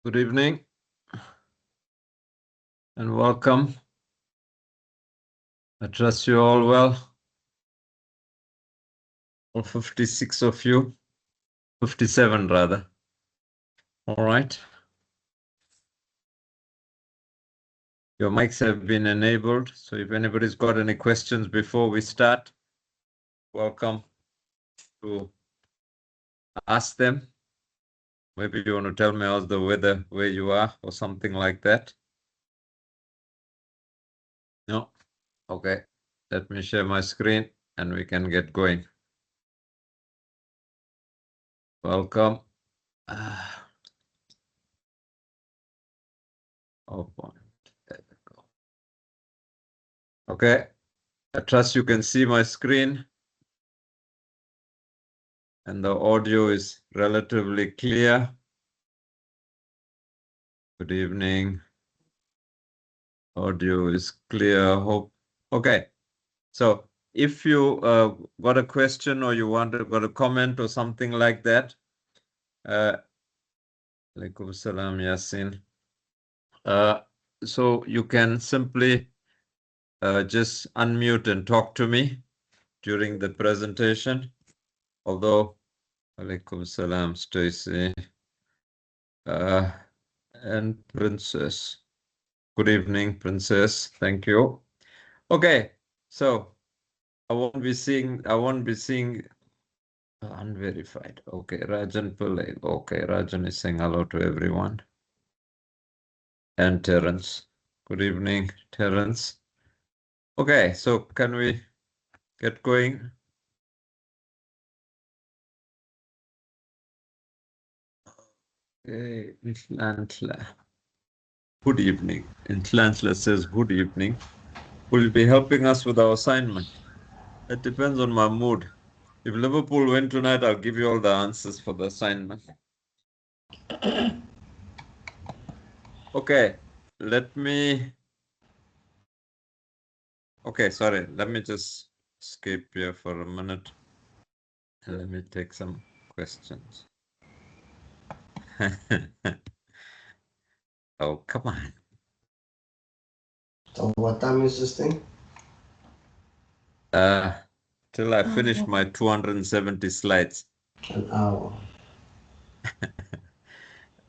Good evening and welcome. I trust you all well. All 56 of you, 57 rather. All right. Your mics have been enabled. So if anybody's got any questions before we start, welcome to ask them. Maybe you want to tell me how's the weather where you are or something like that. No? Okay. Let me share my screen and we can get going. Welcome. Oh boy. There we go. Okay. I trust you can see my screen and the audio is relatively clear. Good evening. Audio is clear. Hope. Okay. So if you got a question or you got a comment or something like that, Alaikum salam, Yasin. So you can simply just unmute and talk to me during the presentation. Although, Alaikum salam, Stacy and Princess. Good evening, Princess. Thank you. Okay, so I won't be seeing unverified. Okay, Rajan Pillai. Okay, Rajan is saying hello to everyone. And Terence. Good evening, Terence. Okay, so can we get going? Okay, Intlantla. Good evening. Intlantla says good evening. Will you be helping us with our assignment? It depends on my mood. If Liverpool win tonight, I'll give you all the answers for the assignment. Okay, let me. Okay, sorry. Let me just escape here for a minute. And let me take some questions. Oh, come on. So what time is this thing? Till I finish my 270 slides. An hour.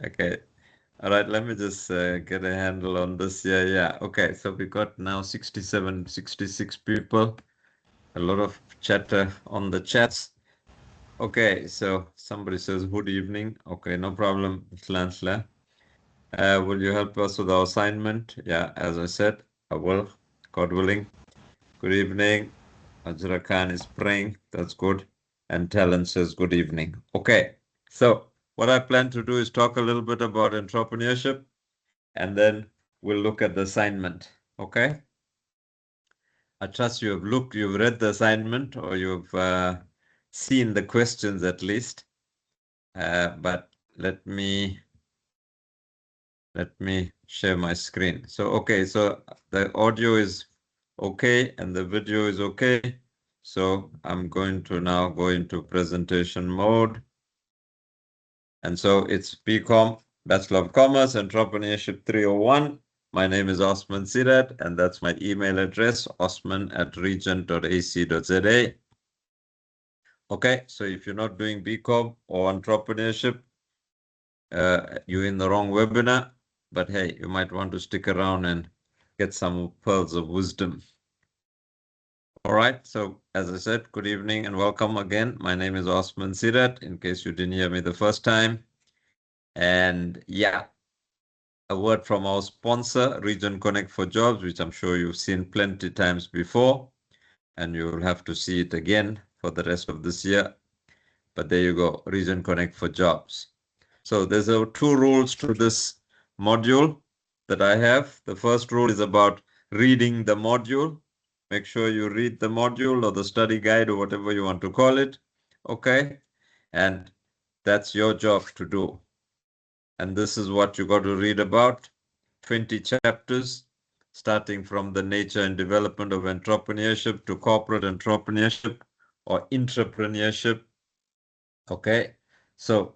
Okay. All right, let me just get a handle on this. Yeah. Okay, so we got now 67, 66 people. A lot of chatter on the chats. Okay, so somebody says good evening. Okay, no problem, Lansla. Will you help us with our assignment? Yeah, as I said, I will, God willing. Good evening. Ajra Khan is praying. That's good. And Talon says good evening. Okay, so what I plan to do is talk a little bit about entrepreneurship, and then we'll look at the assignment. Okay. I trust you've read the assignment, or you've seen the questions at least. But let me share my screen. So, okay, so the audio is okay and the video is okay. So I'm going to now go into presentation mode. And so it's BCom, Bachelor of Commerce, Entrepreneurship 301. My name is Osman Sirat, and that's my email address, osman@regent.ac.za. Okay, so if you're not doing BCom or entrepreneurship, you're in the wrong webinar, but hey, you might want to stick around and get some pearls of wisdom. All right, so as I said, good evening and welcome again. My name is Osman Sirat, in case you didn't hear me the first time. And yeah, a word from our sponsor, Region Connect for Jobs, which I'm sure you've seen plenty times before, and you'll have to see it again for the rest of this year. But there you go, Region Connect for Jobs. So there's two rules to this module that I have. The first rule is about reading the module. Make sure you read the module or the study guide or whatever you want to call it. Okay. And that's your job to do. And this is what you got to read about. 20 chapters, starting from the nature and development of entrepreneurship to corporate entrepreneurship or intrapreneurship. Okay. So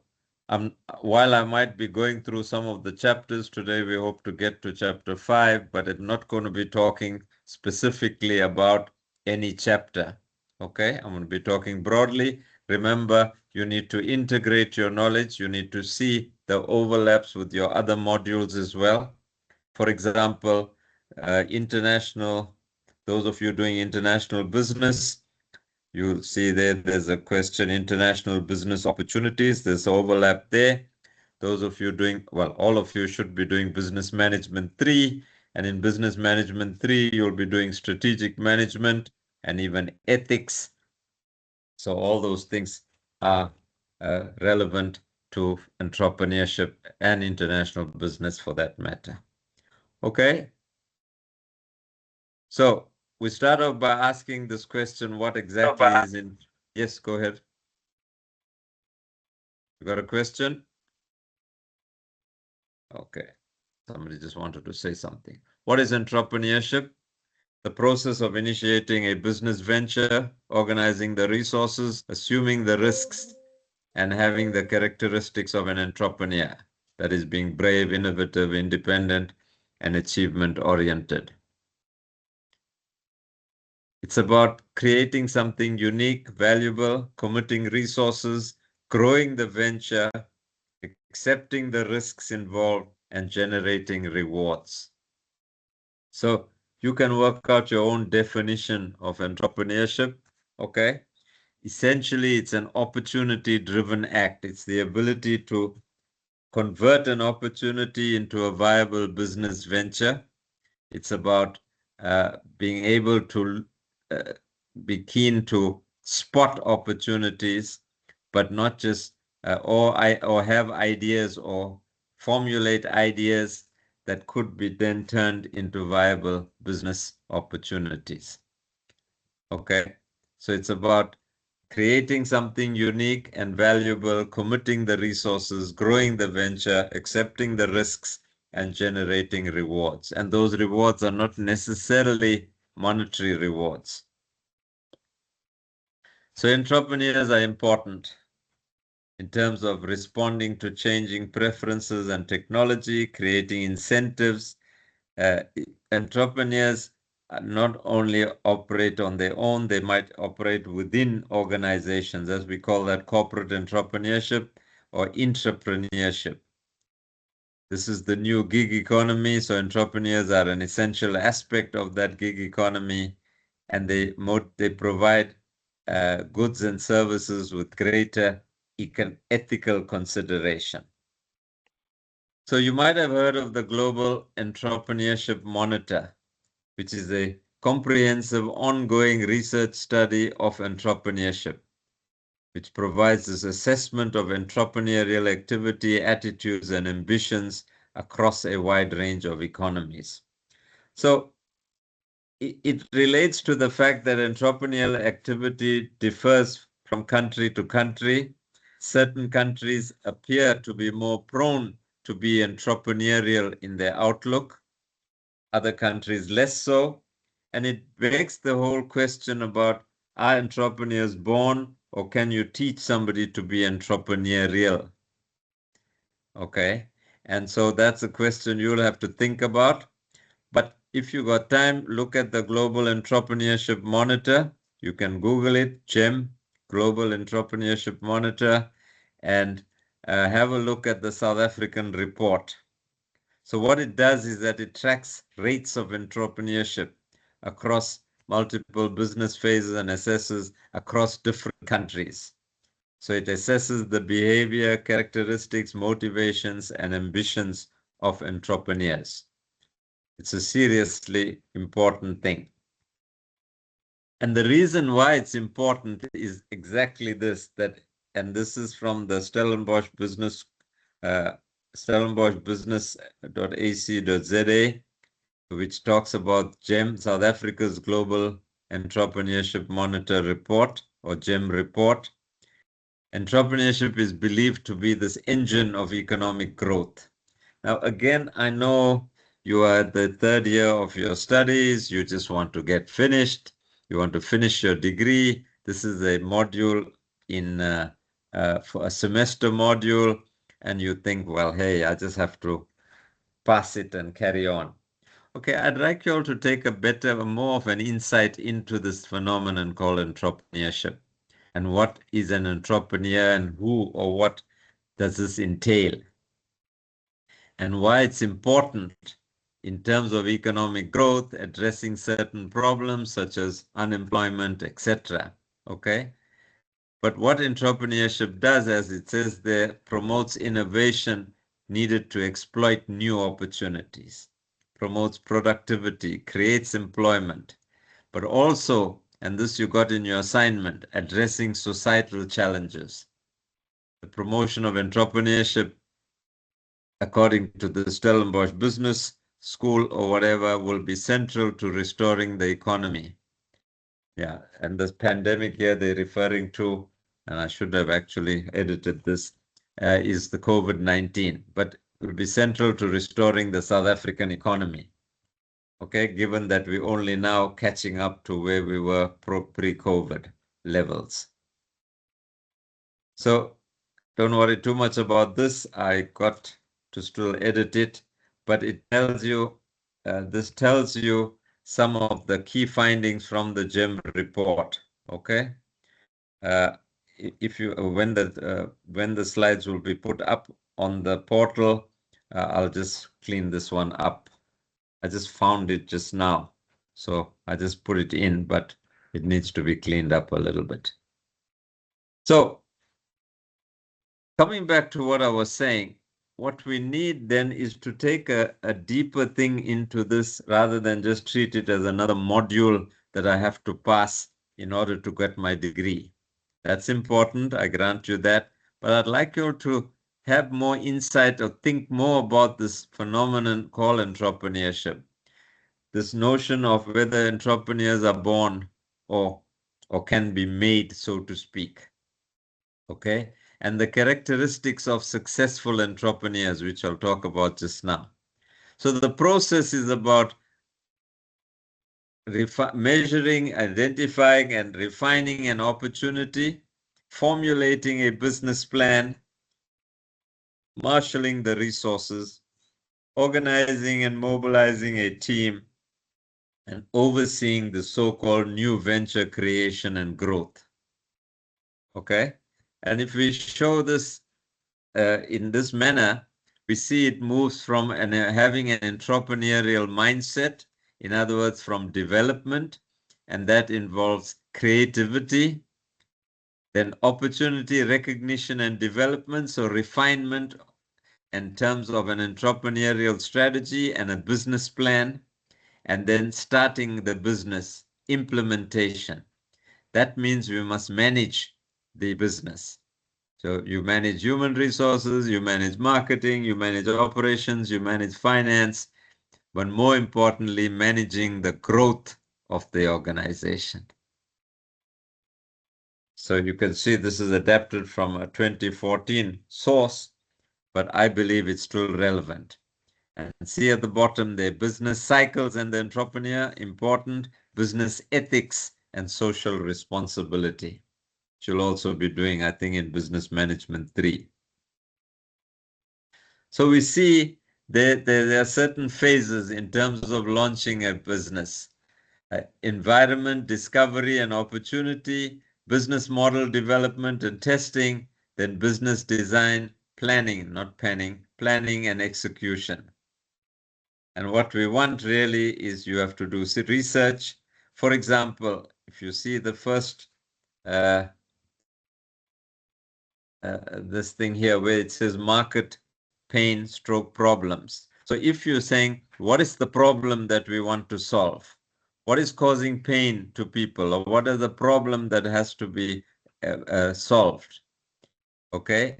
While I might be going through some of the chapters today, we hope to get to chapter 5, but I'm not going to be talking specifically about any chapter. Okay, I'm going to be talking broadly. Remember, you need to integrate your knowledge. You need to see the overlaps with your other modules as well. For example, those of you doing international business, you'll see there's a question, international business opportunities. There's overlap there. Those of you doing, well, all of you should be doing business management 3. And in business management 3, you'll be doing strategic management and even ethics. So all those things are relevant to entrepreneurship and international business for that matter. Okay. So we start off by asking this question, what exactly is in... Yes, go ahead. You got a question? Okay. Somebody just wanted to say something. What is entrepreneurship? The process of initiating a business venture, organizing the resources, assuming the risks, and having the characteristics of an entrepreneur. That is being brave, innovative, independent, and achievement-oriented. It's about creating something unique, valuable, committing resources, growing the venture, accepting the risks involved, and generating rewards. So you can work out your own definition of entrepreneurship, okay? Essentially, it's an opportunity-driven act. It's the ability to convert an opportunity into a viable business venture. It's about being able to be keen to spot opportunities, but not just or have ideas or formulate ideas that could be then turned into viable business opportunities. Okay, so it's about creating something unique and valuable, committing the resources, growing the venture, accepting the risks, and generating rewards. And those rewards are not necessarily monetary rewards. So entrepreneurs are important in terms of responding to changing preferences and technology, creating incentives. Entrepreneurs not only operate on their own, they might operate within organizations, as we call that corporate entrepreneurship or intrapreneurship. This is the new gig economy, so entrepreneurs are an essential aspect of that gig economy, and they provide goods and services with greater ethical consideration. So you might have heard of the Global Entrepreneurship Monitor, which is a comprehensive ongoing research study of entrepreneurship, which provides this assessment of entrepreneurial activity, attitudes, and ambitions across a wide range of economies. So it relates to the fact that entrepreneurial activity differs from country to country. Certain countries appear to be more prone to be entrepreneurial in their outlook, other countries less so. And it begs the whole question about, are entrepreneurs born, or can you teach somebody to be entrepreneurial? Okay, and so that's a question you'll have to think about. But if you got time, look at the Global Entrepreneurship Monitor. You can Google it, GEM, Global Entrepreneurship Monitor, and have a look at the South African report. So what it does is that it tracks rates of entrepreneurship across multiple business phases and assesses across different countries. So it assesses the behavior, characteristics, motivations, and ambitions of entrepreneurs. It's a seriously important thing. And the reason why it's important is exactly this, and this is from the Stellenbosch Business, stellenboschbusiness.ac.za, which talks about GEM, South Africa's Global Entrepreneurship Monitor report, or GEM report. Entrepreneurship is believed to be this engine of economic growth. Now, again, I know you are at the third year of your studies. You just want to get finished. You want to finish your degree. This is a module for a semester module. and you think, well, hey, I just have to pass it and carry on. Okay, I'd like you all to take more of an insight into this phenomenon called entrepreneurship, and what is an entrepreneur, and who or what does this entail, and why it's important in terms of economic growth, addressing certain problems such as unemployment, etc. Okay? But what entrepreneurship does, as it says there, promotes innovation needed to exploit new opportunities, promotes productivity, creates employment, but also, and this you got in your assignment, addressing societal challenges. The promotion of entrepreneurship, according to the Stellenbosch Business School or whatever, will be central to restoring the economy. Yeah, and this pandemic here they're referring to, and I should have actually edited this, is the COVID-19, but it will be central to restoring the South African economy. Okay, given that we're only now catching up to where we were pre-COVID levels. So don't worry too much about this. I got to still edit it, but it tells you, this tells you some of the key findings from the GEM report. Okay, if you when the slides will be put up on the portal, I'll just clean this one up. I just found it just now, so I just put it in, but it needs to be cleaned up a little bit. So coming back to what I was saying, what we need then is to take a deeper thing into this rather than just treat it as another module that I have to pass in order to get my degree. That's important, I grant you that, but I'd like you to have more insight or think more about this phenomenon called entrepreneurship. This notion of whether entrepreneurs are born or can be made, so to speak. Okay, and the characteristics of successful entrepreneurs, which I'll talk about just now. So the process is about measuring, identifying, and refining an opportunity, formulating a business plan, marshalling the resources, organizing and mobilizing a team, and overseeing the so-called new venture creation and growth. Okay, and if we show this in this manner, we see it moves from having an entrepreneurial mindset, in other words, from development, and that involves creativity, then opportunity recognition and development, so refinement in terms of an entrepreneurial strategy and a business plan, and then starting the business implementation. That means we must manage the business. So you manage human resources, you manage marketing, you manage operations, you manage finance, but more importantly, managing the growth of the organization. So you can see this is adapted from a 2014 source, but I believe it's still relevant. And see at the bottom there, business cycles and the entrepreneur, important, business ethics and social responsibility. You'll also be doing, I think, in Business Management 3. So we see there are certain phases in terms of launching a business. Environment, discovery and opportunity, business model development and testing, then business design, planning, not panning, planning and execution. And what we want really is you have to do research. For example, if you see the first this thing here where it says market pain stroke problems. So if you're saying, what is the problem that we want to solve? What is causing pain to people? Or what is the problem that has to be solved? Okay,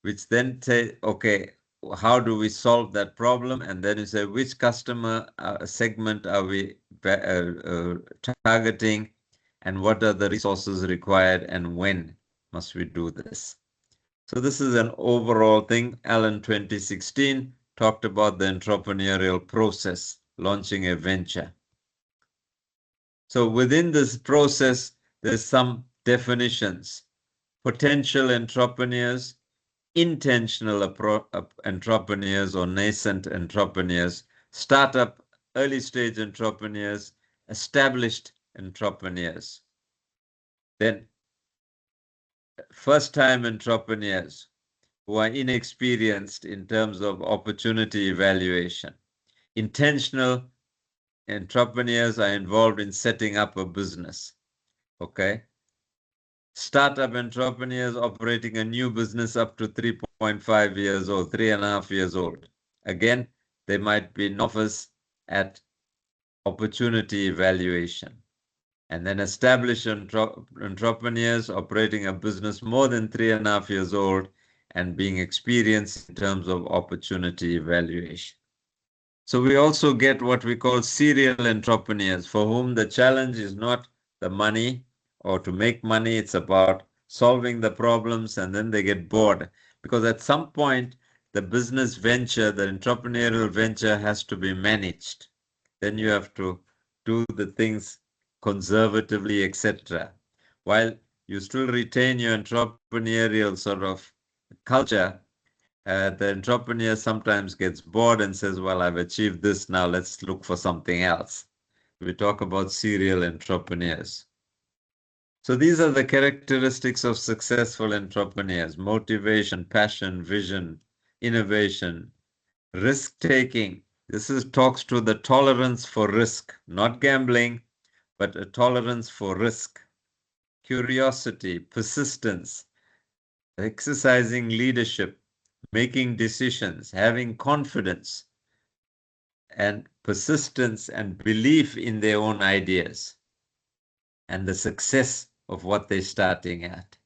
which then say, okay, how do we solve that problem? And then you say, which customer segment are we targeting? And what are the resources required? And when must we do this? So this is an overall thing. Allen 2016 talked about the entrepreneurial process, launching a venture. So within this process, there's some definitions. Potential entrepreneurs, intentional entrepreneurs or nascent entrepreneurs, startup, early stage entrepreneurs, established entrepreneurs. Then first time entrepreneurs who are inexperienced in terms of opportunity evaluation. Intentional entrepreneurs are involved in setting up a business. Okay. Startup entrepreneurs operating a new business up to 3.5 years old, 3.5 years old. Again, they might be novice at opportunity evaluation. And then established entrepreneurs operating a business more than 3.5 years old and being experienced in terms of opportunity evaluation. So we also get what we call serial entrepreneurs, for whom the challenge is not the money or to make money, it's about solving the problems, and then they get bored. Because at some point, the business venture, the entrepreneurial venture has to be managed. Then you have to do the things conservatively, etc. While you still retain your entrepreneurial sort of culture, the entrepreneur sometimes gets bored and says, well, I've achieved this, now let's look for something else. We talk about serial entrepreneurs. So these are the characteristics of successful entrepreneurs: motivation, passion, vision, innovation, risk-taking. This talks to the tolerance for risk, not gambling, but a tolerance for risk. Curiosity, persistence, exercising leadership, making decisions, having confidence, and persistence and belief in their own ideas and the success of what they're starting at.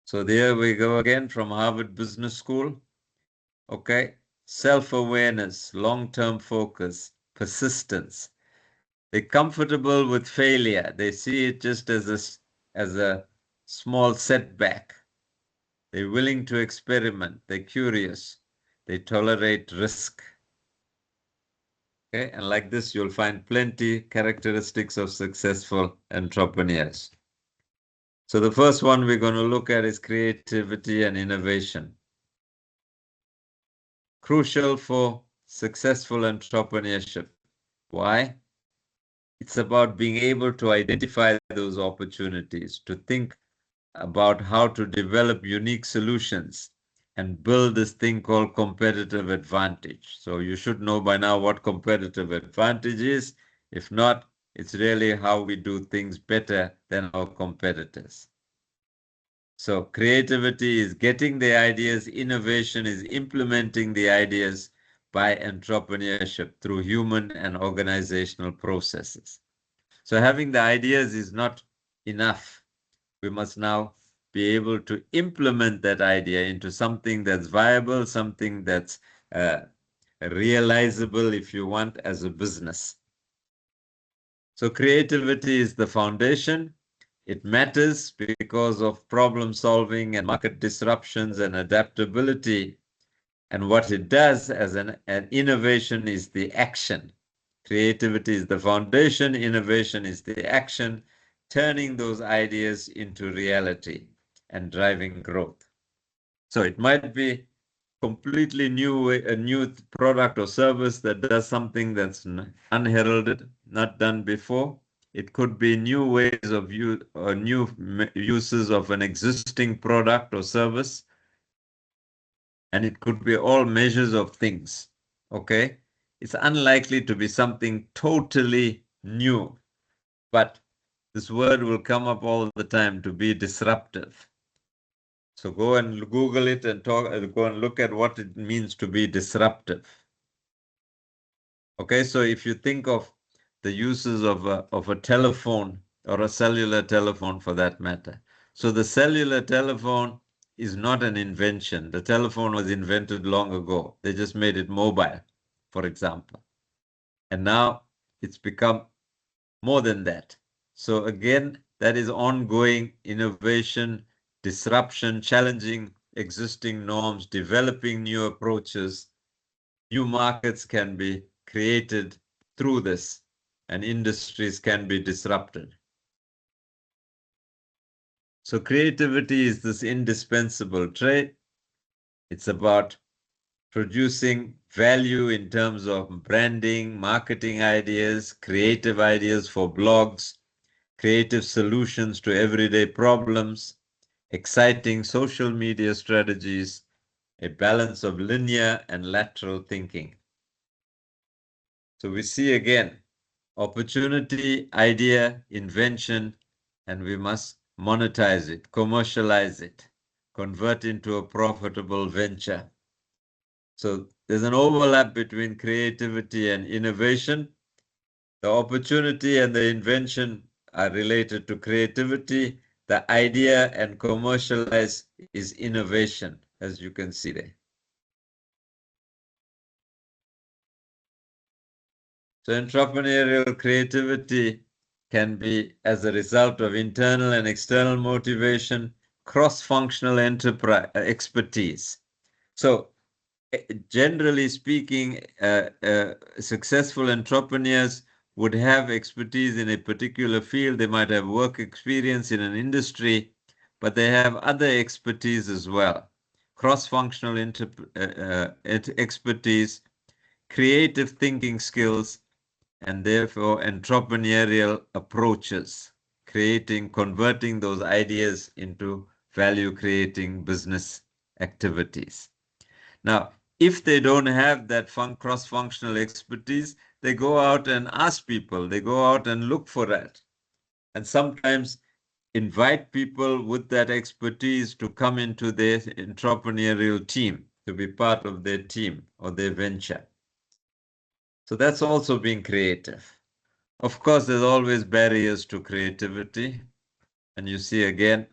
So there we go again from Harvard Business School. Okay, self-awareness, long-term focus, persistence. They're comfortable with failure. They see it just as a small setback. They're willing to experiment. They're curious. They tolerate risk. Okay, and like this, you'll find plenty characteristics of successful entrepreneurs. So the first one we're going to look at is creativity and innovation. Crucial for successful entrepreneurship. Why? It's about being able to identify those opportunities, to think about how to develop unique solutions and build this thing called competitive advantage. So you should know by now what competitive advantage is. If not, it's really how we do things better than our competitors. So creativity is getting the ideas, innovation is implementing the ideas by entrepreneurship through human and organizational processes. So having the ideas is not enough. We must now be able to implement that idea into something that's viable, something that's realizable, if you want, as a business. So creativity is the foundation. It matters because of problem solving and market disruptions and adaptability. And what it does as an innovation is the action. Creativity is the foundation, innovation is the action, turning those ideas into reality and driving growth. So it might be completely new, a new product or service that does something that's unheralded, not done before. It could be new ways of use or new uses of an existing product or service. And it could be all measures of things. Okay? It's unlikely to be something totally new, but this word will come up all the time, to be disruptive. So go and Google it and go and look at what it means to be disruptive. Okay, so if you think of the uses of a telephone or a cellular telephone for that matter. So the cellular telephone is not an invention. The telephone was invented long ago. They just made it mobile, for example. And now it's become more than that. So again, that is ongoing innovation, disruption, challenging existing norms, developing new approaches. New markets can be created through this, and industries can be disrupted. So creativity is this indispensable trait. It's about producing value in terms of branding, marketing ideas, creative ideas for blogs, creative solutions to everyday problems, exciting social media strategies, a balance of linear and lateral thinking. So we see again, opportunity, idea, invention, and we must monetize it, commercialize it, convert into a profitable venture. So there's an overlap between creativity and innovation. The opportunity and the invention are related to creativity. The idea and commercialize is innovation, as you can see there. So entrepreneurial creativity can be as a result of internal and external motivation, cross-functional expertise. So generally speaking, successful entrepreneurs would have expertise in a particular field. They might have work experience in an industry, but they have other expertise as well. Cross-functional expertise, creative thinking skills, and therefore entrepreneurial approaches, converting those ideas into value-creating business activities. Now, if they don't have that cross-functional expertise, they go out and ask people, they go out and look for that. And sometimes invite people with that expertise to come into their entrepreneurial team, to be part of their team or their venture. So that's also being creative. Of course, there's always barriers to creativity. And you see again,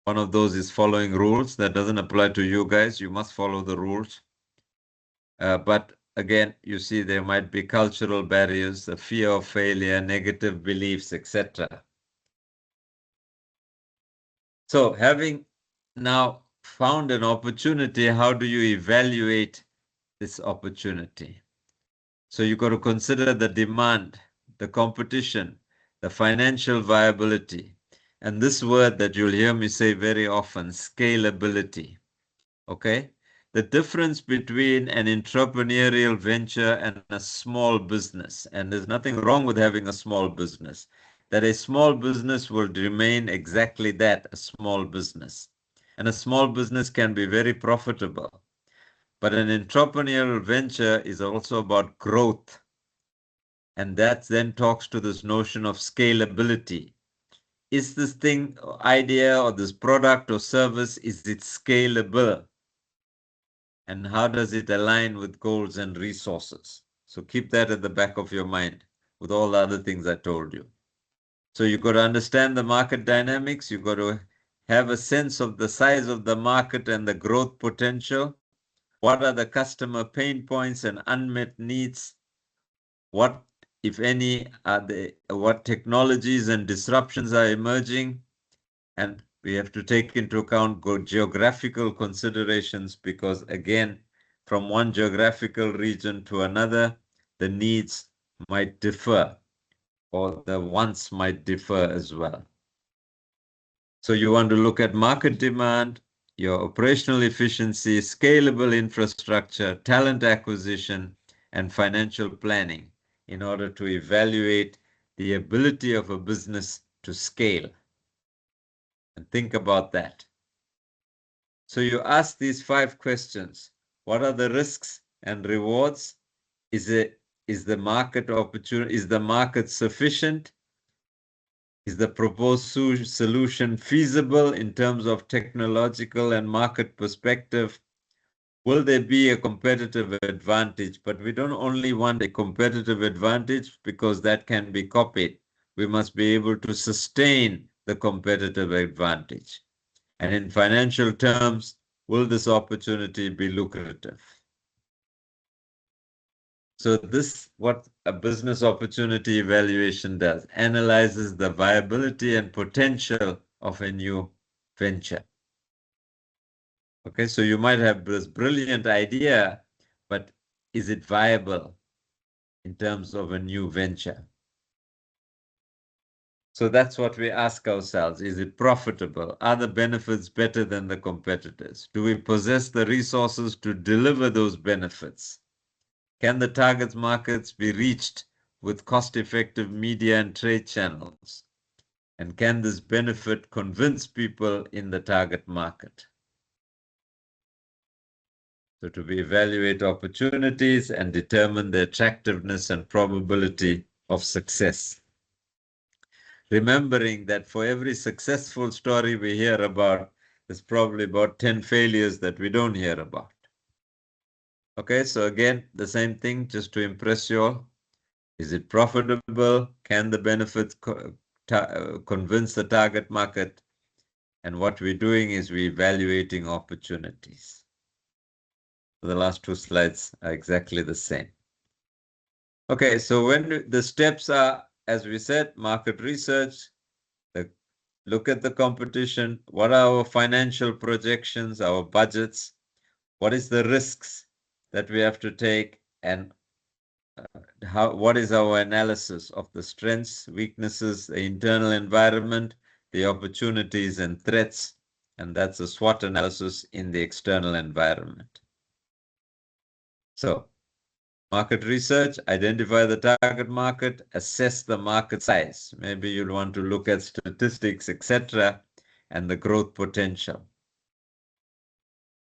one of those is following rules. That doesn't apply to you guys. You must follow the rules. But again, you see there might be cultural barriers, the fear of failure, negative beliefs, etc. So having now found an opportunity, how do you evaluate this opportunity? So you've got to consider the demand, the competition, the financial viability, and this word that you'll hear me say very often, scalability. Okay? The difference between an entrepreneurial venture and a small business, and there's nothing wrong with having a small business, that a small business will remain exactly that, a small business. And a small business can be very profitable. But an entrepreneurial venture is also about growth. And that then talks to this notion of scalability. Is this thing, idea, or this product or service, is it scalable? And how does it align with goals and resources? So keep that at the back of your mind with all the other things I told you. So you've got to understand the market dynamics. You've got to have a sense of the size of the market and the growth potential. What are the customer pain points and unmet needs? What, if any, what technologies and disruptions are emerging? And we have to take into account geographical considerations because, again, from one geographical region to another, the needs might differ or the wants might differ as well. So you want to look at market demand, your operational efficiency, scalable infrastructure, talent acquisition, and financial planning in order to evaluate the ability of a business to scale. And think about that. So you ask these 5 questions. What are the risks and rewards? Is the market opportunity, is the market sufficient? Is the proposed solution feasible in terms of technological and market perspective? Will there be a competitive advantage? But we don't only want a competitive advantage because that can be copied. We must be able to sustain the competitive advantage. And in financial terms, will this opportunity be lucrative? So this, what a business opportunity evaluation does, analyzes the viability and potential of a new venture. Okay, so you might have this brilliant idea, but is it viable in terms of a new venture? So that's what we ask ourselves. Is it profitable? Are the benefits better than the competitors? Do we possess the resources to deliver those benefits? Can the target markets be reached with cost-effective media and trade channels? And can this benefit convince people in the target market? So to evaluate opportunities and determine the attractiveness and probability of success. Remembering that for every successful story we hear about, there's probably about 10 failures that we don't hear about. Okay, so again, the same thing, just to impress you all. Is it profitable? Can the benefits convince the target market? And what we're doing is we're evaluating opportunities. The last two slides are exactly the same. Okay, so when the steps are, as we said, market research, look at the competition, what are our financial projections, our budgets, what is the risks that we have to take, and what is our analysis of the strengths, weaknesses, the internal environment, the opportunities and threats, and that's a SWOT analysis in the external environment. So, market research, identify the target market, assess the market size. Maybe you'll want to look at statistics, etc., and the growth potential.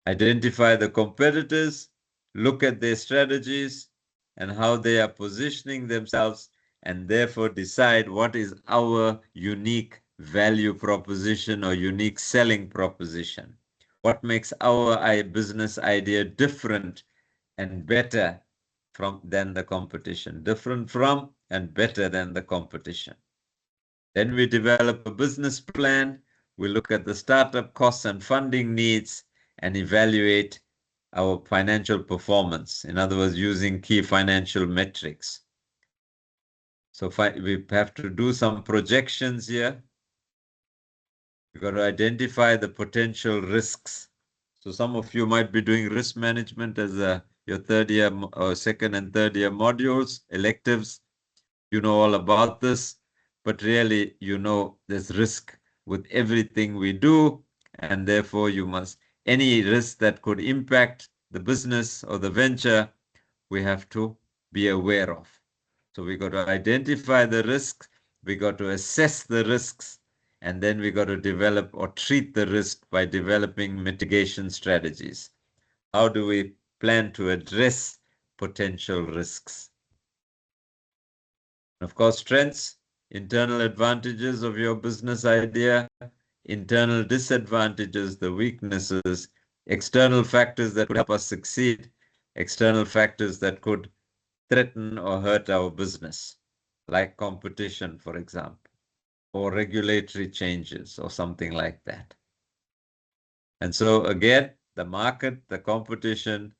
Identify the competitors, look at their strategies and how they are positioning themselves, and therefore decide what is our unique value proposition or unique selling proposition. What makes our business idea different and better than the competition, different from and better than the competition. Then we develop a business plan. We look at the startup costs and funding needs and evaluate our financial performance. In other words, using key financial metrics. So we have to do some projections here. We've got to identify the potential risks. So some of you might be doing risk management as your third year or second and third year modules, electives. You know all about this, but really, you know, there's risk with everything we do, and therefore you must, any risk that could impact the business or the venture, we have to be aware of. So we got to identify the risks, we got to assess the risks, and then we got to develop or treat the risk by developing mitigation strategies. How do we plan to address potential risks? Of course, strengths, internal advantages of your business idea, internal disadvantages, the weaknesses, external factors that could help us succeed, external factors that could threaten or hurt our business, like competition, for example, or regulatory changes or something like that. And so again, the market, the competition,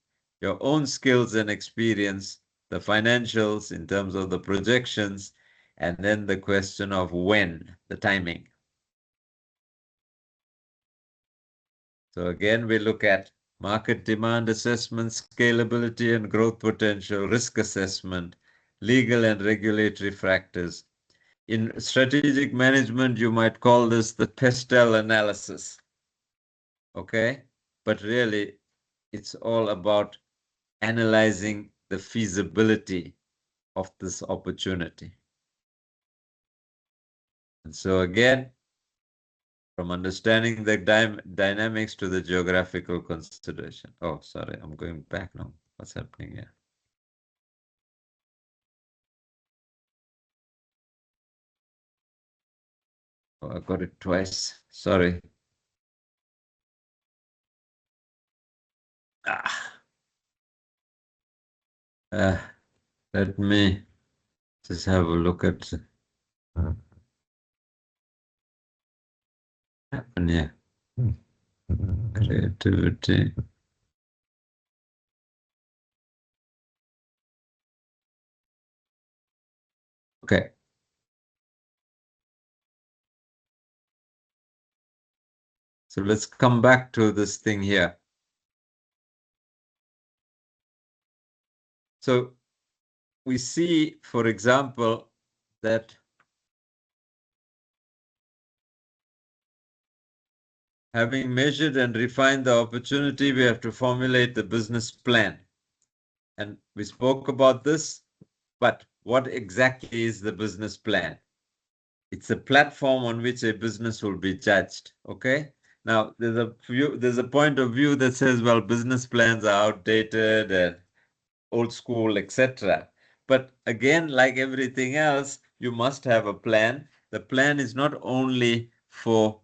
your own skills and experience, the financials in terms of the projections, and then the question of when, the timing. So again, we look at market demand assessment, scalability and growth potential, risk assessment, legal and regulatory factors. In strategic management, you might call this the PESTEL analysis. Okay? But really, it's all about analyzing the feasibility of this opportunity. And so again, from understanding the dynamics to the geographical consideration. Oh, sorry, I'm going back now. What's happening here? Oh, I got it twice. Sorry. Let me just have a look at happen here. Creativity. Okay. So let's come back to this thing here. So we see, for example, that Having measured and refined the opportunity, we have to formulate the business plan. And we spoke about this, but what exactly is the business plan? It's a platform on which a business will be judged. Okay. Now there's a point of view that says, well, business plans are outdated and old school, etc. But again, like everything else, you must have a plan. The plan is not only for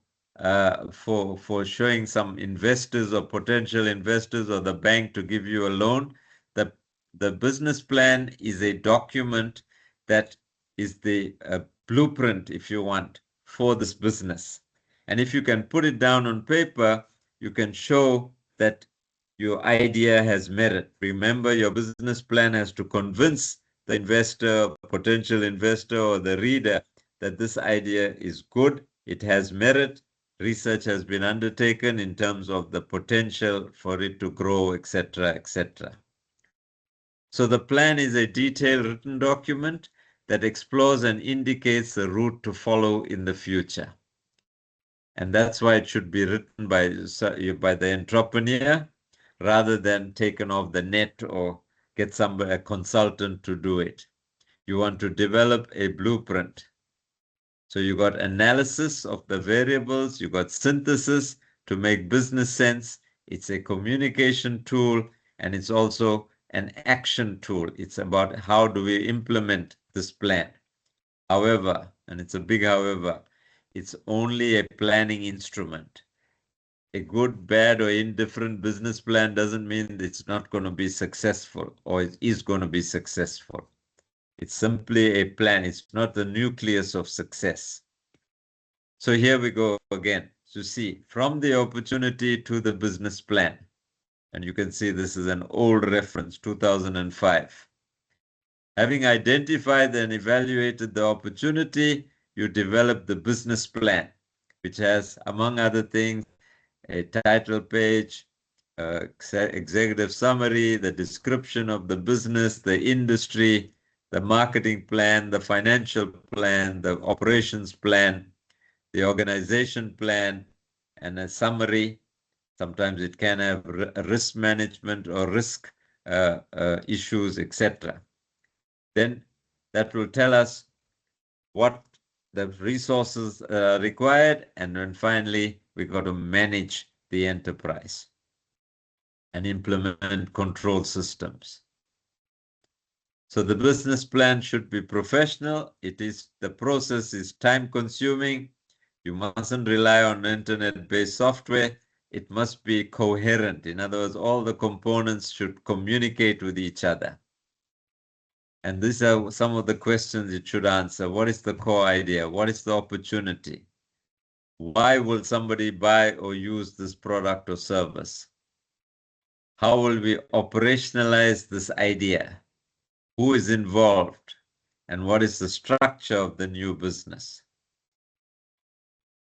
showing some investors or potential investors or the bank to give you a loan. The business plan is a document that is the blueprint, if you want, for this business. And if you can put it down on paper, you can show that your idea has merit. Remember, your business plan has to convince the investor, potential investor, or the reader that this idea is good, it has merit, research has been undertaken in terms of the potential for it to grow, etc., etc. So the plan is a detailed written document that explores and indicates the route to follow in the future. And that's why it should be written by the entrepreneur rather than taken off the net or get a consultant to do it. You want to develop a blueprint. So you got analysis of the variables, you got synthesis to make business sense. It's a communication tool, and it's also an action tool. It's about how do we implement this plan. However, and it's a big however, it's only a planning instrument. A good, bad, or indifferent business plan doesn't mean it's not going to be successful or it is going to be successful. It's simply a plan. It's not the nucleus of success. So here we go again to see from the opportunity to the business plan. And you can see this is an old reference, 2005. Having identified and evaluated the opportunity, you develop the business plan, which has, among other things, a title page, executive summary, the description of the business, the industry, the marketing plan, the financial plan, the operations plan, the organization plan, and a summary. Sometimes it can have risk management or risk issues, etc. Then that will tell us what the resources are required, and then finally we got to manage the enterprise and implement control systems. So the business plan should be professional. The process is time consuming. You mustn't rely on internet-based software. It must be coherent. In other words, all the components should communicate with each other. And these are some of the questions it should answer. What is the core idea? What is the opportunity? Why will somebody buy or use this product or service? How will we operationalize this idea? Who is involved? And what is the structure of the new business?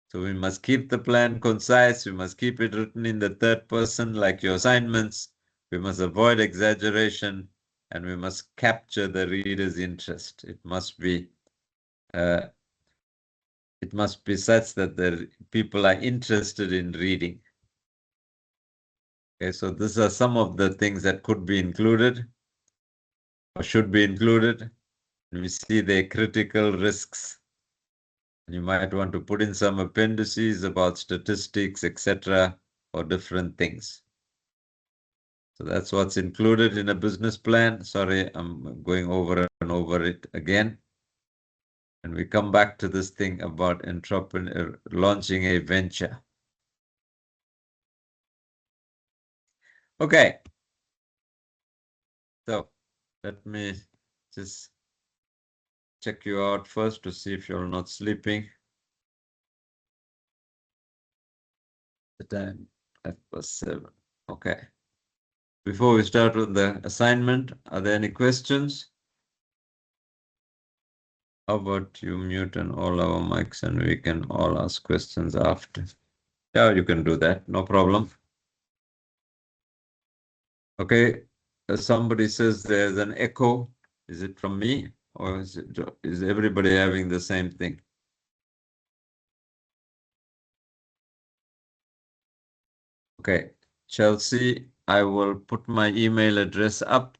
So we must keep the plan concise. We must keep it written in the third person like your assignments. We must avoid exaggeration, and we must capture the reader's interest. It must be such that the people are interested in reading. Okay, so these are some of the things that could be included or should be included. And we see the critical risks. You might want to put in some appendices about statistics, etc., or different things. So that's what's included in a business plan. Sorry, I'm going over and over it again. And we come back to this thing about entrepreneur launching a venture. Okay. So let me just check you out first to see if you're not sleeping. The time 7:05. Okay. Before we start with the assignment, are there any questions? How about you mute on all our mics and we can all ask questions after? Yeah, you can do that. No problem. Okay. Somebody says there's an echo. Is it from me or is everybody having the same thing? Okay, Chelsea, I will put my email address up.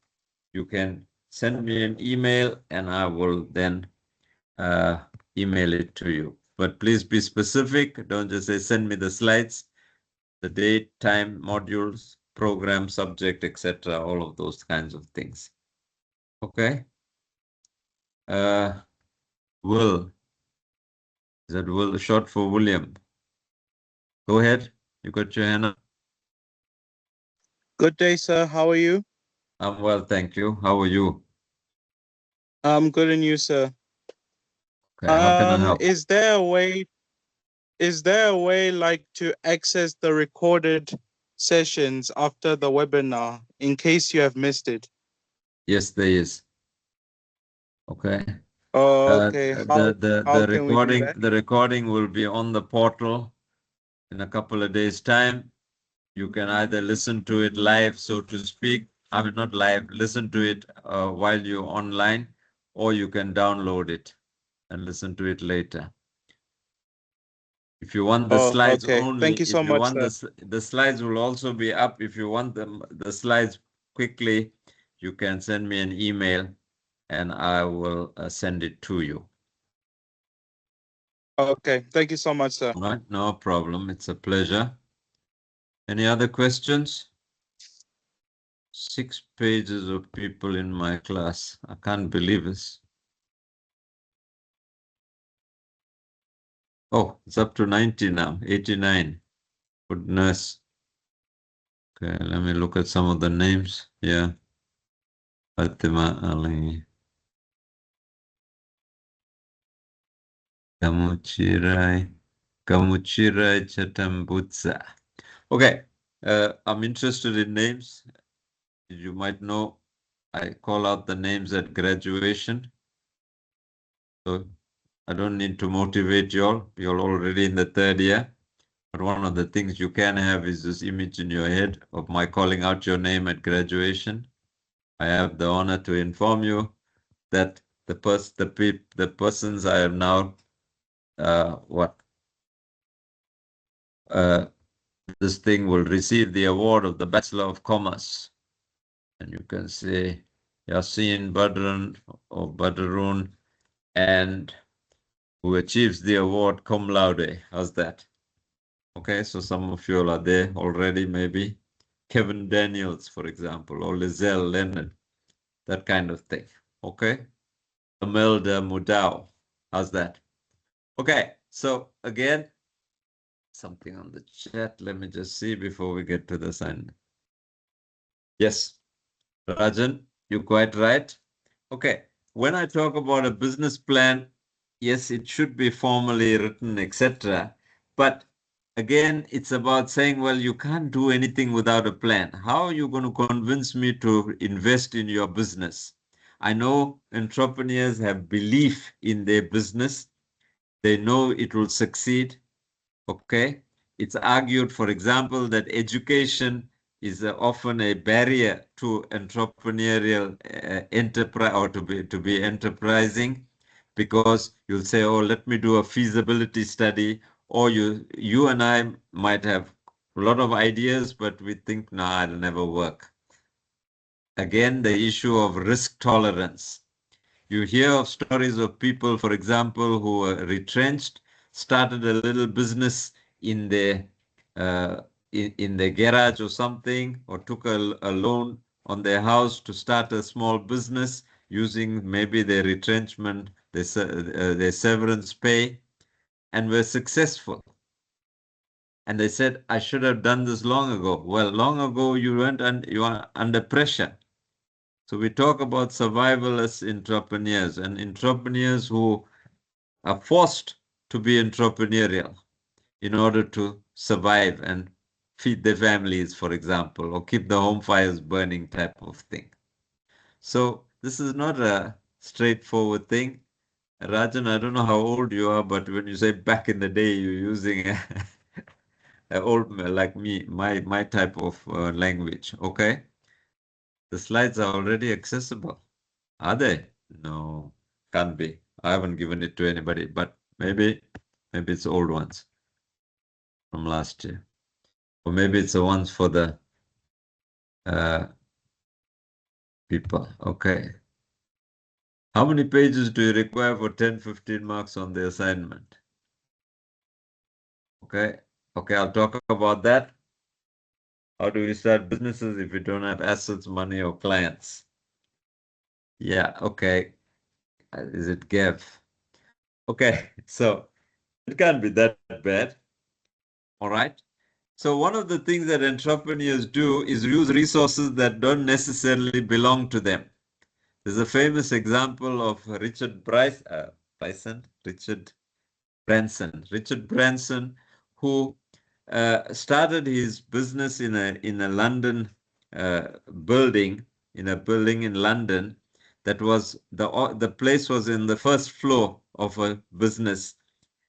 You can send me an email and I will then email it to you. But please be specific. Don't just say send me the slides, the date, time, modules, program, subject, etc. All of those kinds of things. Okay. Will. Is that Will short for William? Go ahead. You got your hand up. Good day, sir. How are you? I'm well, thank you. How are you? I'm good, and you, sir? Okay, how can I help? Is there a way like to access the recorded sessions after the webinar in case you have missed it? Yes, there is. Okay. Okay. How can we do that? The recording will be on the portal in a couple of days' time. You can either listen to it live, so to speak. I mean, not live, listen to it while you're online, or you can download it and listen to it later. If you want the slides Okay. only, Thank you if so you much, want sir. the slides will also be up. If you want the slides quickly, you can send me an email and I will send it to you. Okay. Thank you so much, sir. All right, no problem. It's a pleasure. Any other questions? 6 pages of people in my class. I can't believe this. Oh, it's up to 90 now, 89. Goodness. Okay, let me look at some of the names. Yeah. Fatima Ali. Kamuchirai Chatambutsa. Okay, I'm interested in names. You might know I call out the names at graduation. So I don't need to motivate you all. You're already in the 3rd year. But one of the things you can have is this image in your head of my calling out your name at graduation. I have the honor to inform you that the persons I am now this thing will receive the award of the Bachelor of Commerce. And you can say Yasin Badran or Badrun, and who achieves the award cum laude. How's that? Okay, so some of you all are there already, maybe. Kevin Daniels, for example, or Lizelle Leonard, that kind of thing. Okay. Imelda Mudau. How's that? Okay, so again, something on the chat. Let me just see before we get to the sign. Yes, Rajan, you're quite right. Okay, when I talk about a business plan, yes, it should be formally written, etc. But again, it's about saying, well, you can't do anything without a plan. How are you going to convince me to invest in your business? I know entrepreneurs have belief in their business. They know it will succeed. Okay. It's argued, for example, that education is often a barrier to entrepreneurial enterprise or to be enterprising, because you'll say, oh, let me do a feasibility study, or you and I might have a lot of ideas, but we think, nah, it'll never work. Again, the issue of risk tolerance. You hear of stories of people, for example, who were retrenched, started a little business in their in their garage or something, or took a loan on their house to start a small business using maybe their retrenchment, their severance pay, and were successful. And they said, I should have done this long ago. Well, long ago you you are under pressure. So we talk about survivalist entrepreneurs and entrepreneurs who are forced to be entrepreneurial in order to survive and feed their families, for example, or keep the home fires burning type of thing. So this is not a straightforward thing. Rajan, I don't know how old you are, but when you say back in the day, you're using a old, like me, my type of language, okay? The slides are already accessible. Are they? No, can't be. I haven't given it to anybody, but maybe it's old ones from last year. Or maybe it's the ones for the people. Okay. How many pages do you require for 10, 15 marks on the assignment? Okay. Okay, I'll talk about that. How do we start businesses if you don't have assets, money, or clients? Yeah, okay. Is it Gav? Okay, so it can't be that bad. All right. So one of the things that entrepreneurs do is use resources that don't necessarily belong to them. There's a famous example of Richard Branson, who started his business in a London building, in a building in London that was the place was in the first floor of a business,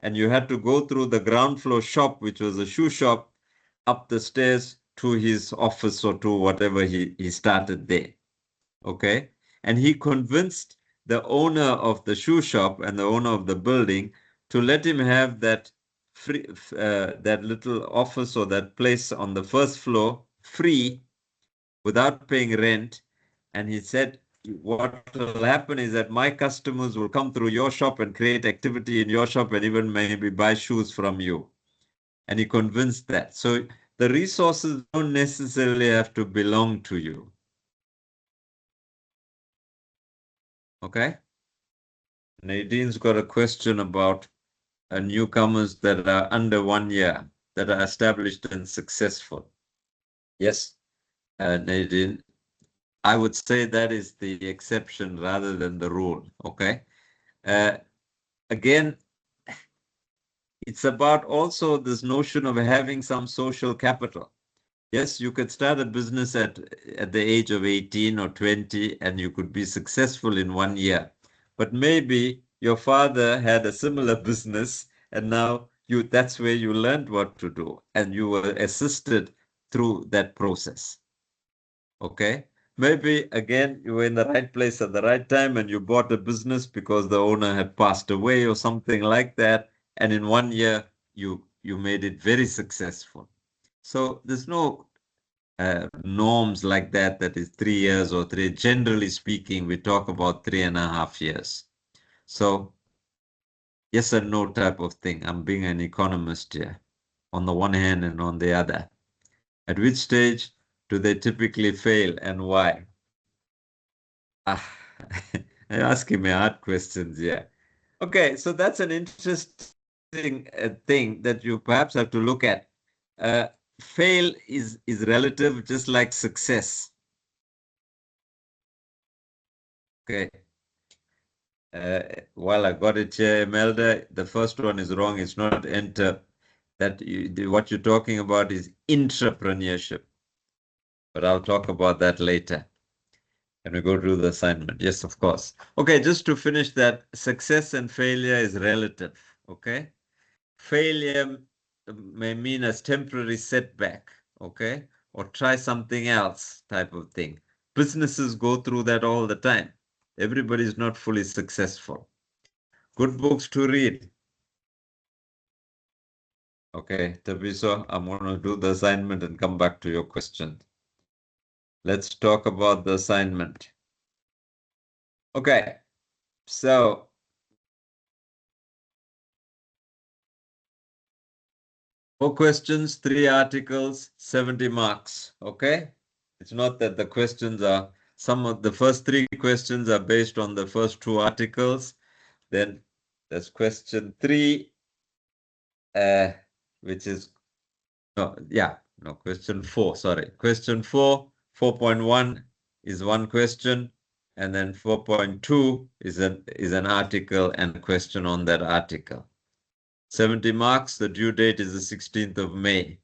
and you had to go through the ground floor shop, which was a shoe shop, up the stairs to his office or to whatever he started there. Okay. And he convinced the owner of the shoe shop and the owner of the building to let him have that free, that little office or that place on the first floor free without paying rent. And he said, what will happen is that my customers will come through your shop and create activity in your shop and even maybe buy shoes from you. And he convinced that. So the resources don't necessarily have to belong to you. Okay? Nadine's got a question about newcomers that are under 1 year, that are established and successful. Yes, Nadine, I would say that is the exception rather than the rule. Okay. Again, it's about also this notion of having some social capital. Yes, you could start a business at the age of 18 or 20 and you could be successful in 1 year. But maybe your father had a similar business and now that's where you learned what to do and you were assisted through that process. Okay. Maybe again, you were in the right place at the right time and you bought a business because the owner had passed away or something like that. And in 1 year, you made it very successful. So there's no norms like that is 3 years or 3. Generally speaking, we talk about 3.5 years. So yes and no type of thing. I'm being an economist here on the one hand and on the other. At which stage do they typically fail and why? You're asking me hard questions here. Okay, so that's an interesting thing that you perhaps have to look at. Fail is relative, just like success. Okay. While I got it here, Imelda, the first one is wrong. It's not enter. What you're talking about is intrapreneurship. But I'll talk about that later. Can we go through the assignment? Yes, of course. Okay, just to finish that, success and failure is relative. Okay. Failure may mean a temporary setback. Okay. Or try something else type of thing. Businesses go through that all the time. Everybody is not fully successful. Good books to read. Okay, Tabiso, I'm going to do the assignment and come back to your question. Let's talk about the assignment. Okay, so four questions, 3 articles, 70 marks. Okay, it's not that the questions are, some of the first 3 questions are based on the first 2 articles. Then there's question 3, which is, question 4, sorry. Question 4, 4.1 is one question, and then 4.2 is an article and a question on that article. 70 marks, the due date is the 16th of May.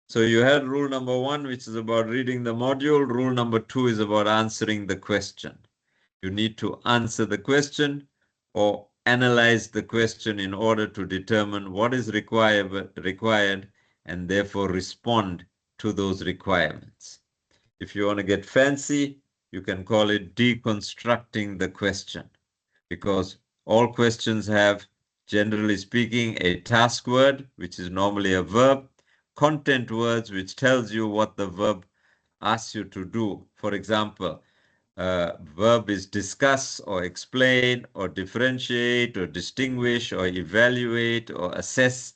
So you had rule number 1, which is about reading the module. Rule number 2 is about answering the question. You need to answer the question or analyze the question in order to determine what is required and therefore respond to those requirements. If you want to get fancy, you can call it deconstructing the question, because all questions have, generally speaking, a task word, which is normally a verb, content words which tells you what the verb asks you to do. For example, verb is discuss or explain or differentiate or distinguish or evaluate or assess,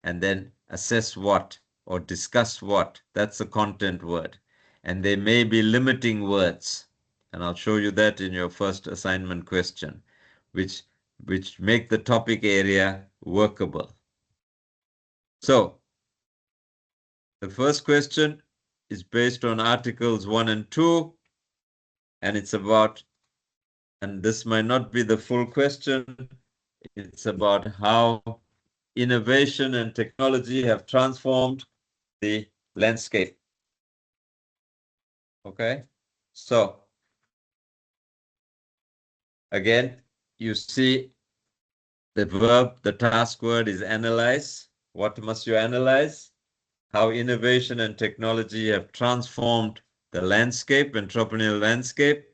and then assess what or discuss what. That's a content word. And they may be limiting words. And I'll show you that in your first assignment question, which make the topic area workable. So the first question is based on articles 1 and 2, and it's about, and this might not be the full question, it's about how innovation and technology have transformed the landscape. Okay, so again, you see the verb, the task word is analyze. What must you analyze? How innovation and technology have transformed the landscape, entrepreneurial landscape.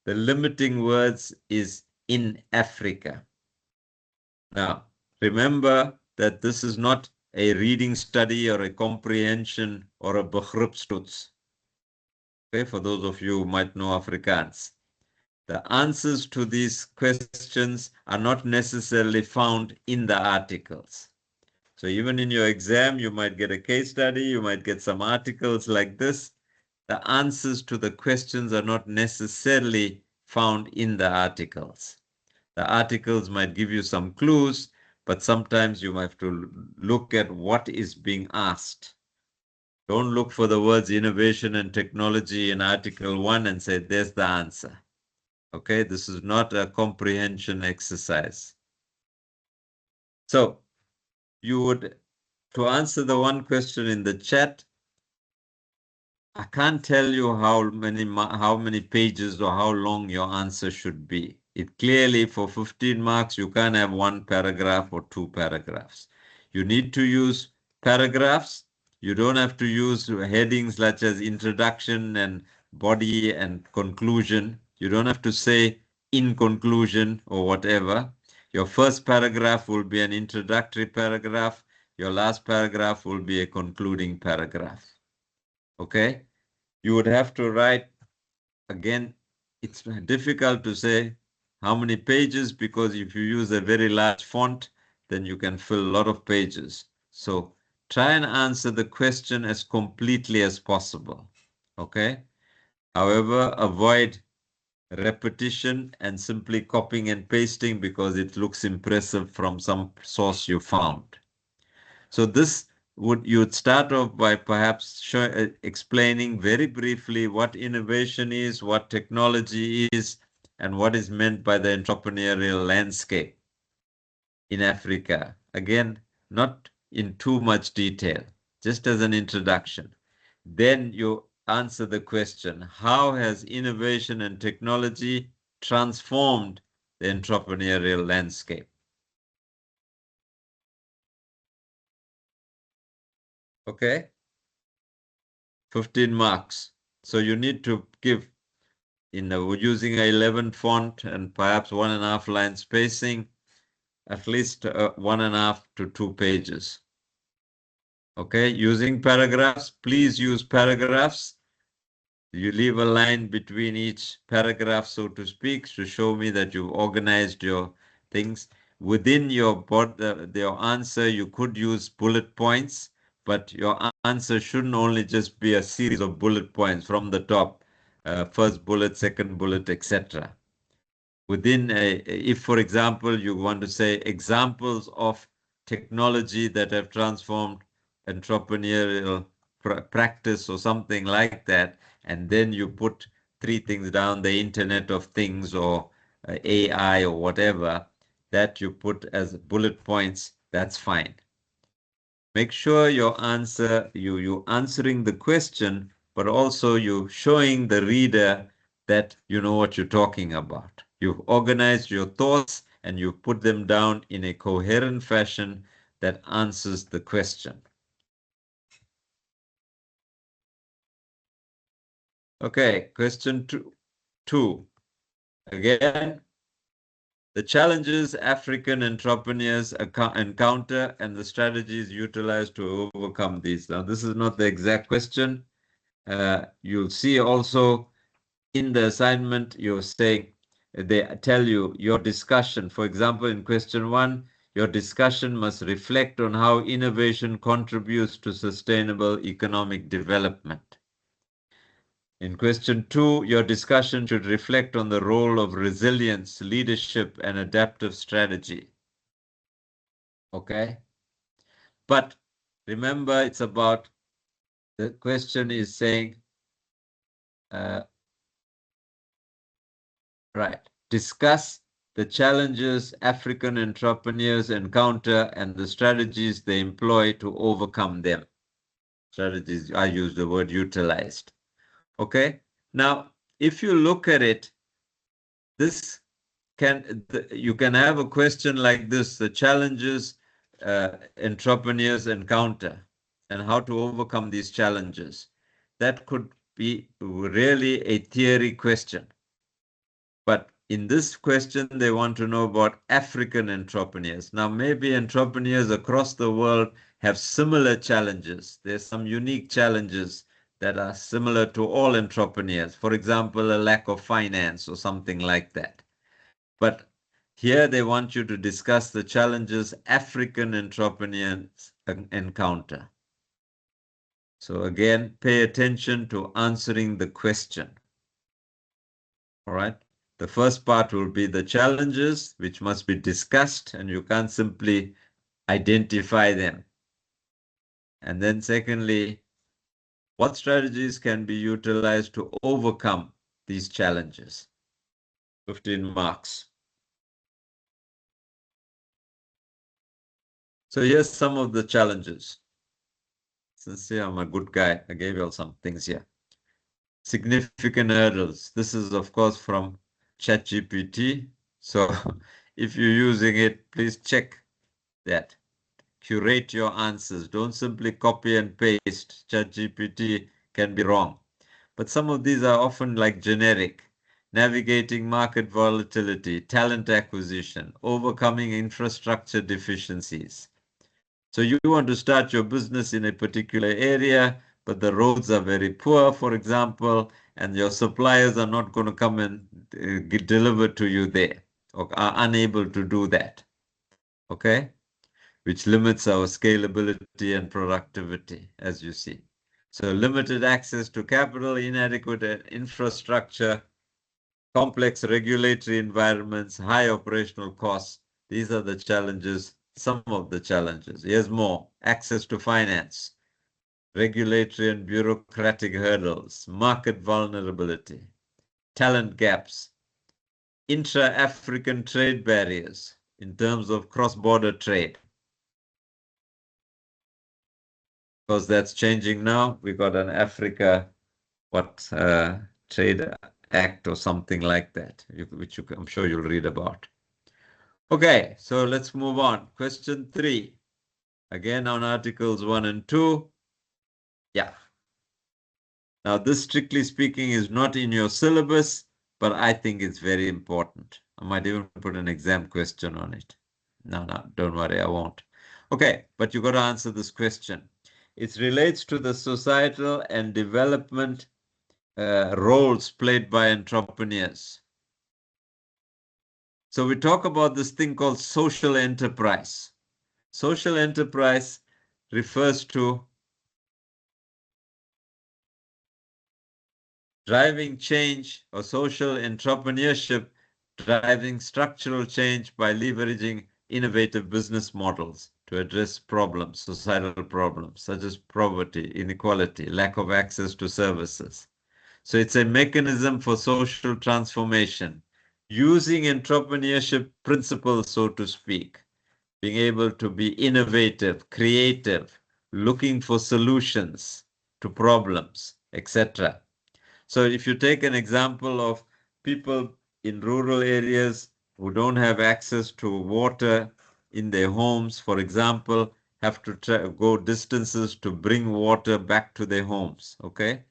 The limiting words is in Africa. Now, remember that this is not a reading study or a comprehension or a begripstoets. Okay, for those of you who might know Afrikaans. The answers to these questions are not necessarily found in the articles. So even in your exam, you might get a case study, you might get some articles like this. The answers to the questions are not necessarily found in the articles. The articles might give you some clues, but sometimes you have to look at what is being asked. Don't look for the words innovation and technology in Article 1 and say, there's the answer. Okay, this is not a comprehension exercise. So you would, to answer the one question in the chat, I can't tell you how many pages or how long your answer should be. It clearly, for 15 marks, you can't have one paragraph or two paragraphs. You need to use paragraphs. You don't have to use headings such as introduction and body and conclusion. You don't have to say in conclusion or whatever. Your first paragraph will be an introductory paragraph. Your last paragraph will be a concluding paragraph. Okay? You would have to write, again, it's difficult to say how many pages, because if you use a very large font, then you can fill a lot of pages. So try and answer the question as completely as possible. Okay? However, avoid repetition and simply copying and pasting because it looks impressive from some source you found. So this you'd start off by perhaps explaining very briefly what innovation is, what technology is, and what is meant by the entrepreneurial landscape in Africa. Again, not in too much detail, just as an introduction. Then you answer the question, how has innovation and technology transformed the entrepreneurial landscape? Okay, 15 marks. So you need to give, using a 11 font and perhaps 1.5 line spacing, at least 1.5 to 2 pages. Okay, using paragraphs, please use paragraphs. You leave a line between each paragraph, so to speak, to show me that you've organized your things. Within your answer, you could use bullet points, but your answer shouldn't only just be a series of bullet points from the top, first bullet, second bullet, etc. Within if, for example, you want to say examples of technology that have transformed entrepreneurial practice or something like that, and then you put 3 things down, the Internet of Things or AI or whatever, that you put as bullet points, that's fine. Make sure your answer, you answering the question, but also you showing the reader that you know what you're talking about. You've organized your thoughts and you put them down in a coherent fashion that answers the question. Okay, question two. Again, The challenges African entrepreneurs encounter and the strategies utilized to overcome these. Now, this is not the exact question. You'll see also in the assignment, you're saying, they tell you your discussion. For example, in question 1, your discussion must reflect on how innovation contributes to sustainable economic development. In question 2, your discussion should reflect on the role of resilience, leadership, and adaptive strategy. Okay? But remember, it's about, the question is saying, right, discuss the challenges African entrepreneurs encounter and the strategies they employ to overcome them. Strategies, I use the word utilized. Okay? Now, if you look at it, this you can have a question like this, the challenges entrepreneurs encounter and how to overcome these challenges. That could be really a theory question. But in this question, they want to know about African entrepreneurs. Now, maybe entrepreneurs across the world have similar challenges. There's some unique challenges that are similar to all entrepreneurs. For example, a lack of finance or something like that. But here they want you to discuss the challenges African entrepreneurs encounter. So again, pay attention to answering the question. All right. The first part will be the challenges, which must be discussed, and you can't simply identify them. And then secondly, what strategies can be utilized to overcome these challenges? 15 marks. So here's some of the challenges. Since here I'm a good guy, I gave you all some things here. Significant hurdles. This is, of course, from ChatGPT. So if you're using it, please check that. Curate your answers. Don't simply copy and paste. ChatGPT can be wrong. But some of these are often like generic. Navigating market volatility, talent acquisition, overcoming infrastructure deficiencies. So you want to start your business in a particular area, but the roads are very poor, for example, and your suppliers are not going to come and deliver to you there, or are unable to do that. Okay? Which limits our scalability and productivity, as you see. So limited access to capital, inadequate infrastructure, complex regulatory environments, high operational costs. These are the challenges, some of the challenges. Here's more. Access to finance, regulatory and bureaucratic hurdles, market vulnerability, talent gaps, intra-African trade barriers in terms of cross-border trade. Because that's changing now. We got an Africa, Trade Act or something like that, which I'm sure you'll read about. Okay, so let's move on. Question 3. Again on Articles 1 and 2. Yeah. Now this, strictly speaking, is not in your syllabus, but I think it's very important. I might even put an exam question on it. No, don't worry, I won't. Okay, but you got to answer this question. It relates to the societal and development roles played by entrepreneurs. So we talk about this thing called social enterprise. Social enterprise refers to driving change or social entrepreneurship, driving structural change by leveraging innovative business models to address problems, societal problems, such as poverty, inequality, lack of access to services. So it's a mechanism for social transformation, using entrepreneurship principles, so to speak, being able to be innovative, creative, looking for solutions to problems, etc. So if you take an example of people in rural areas who don't have access to water in their homes, for example, have to go distances to bring water back to their homes, okay?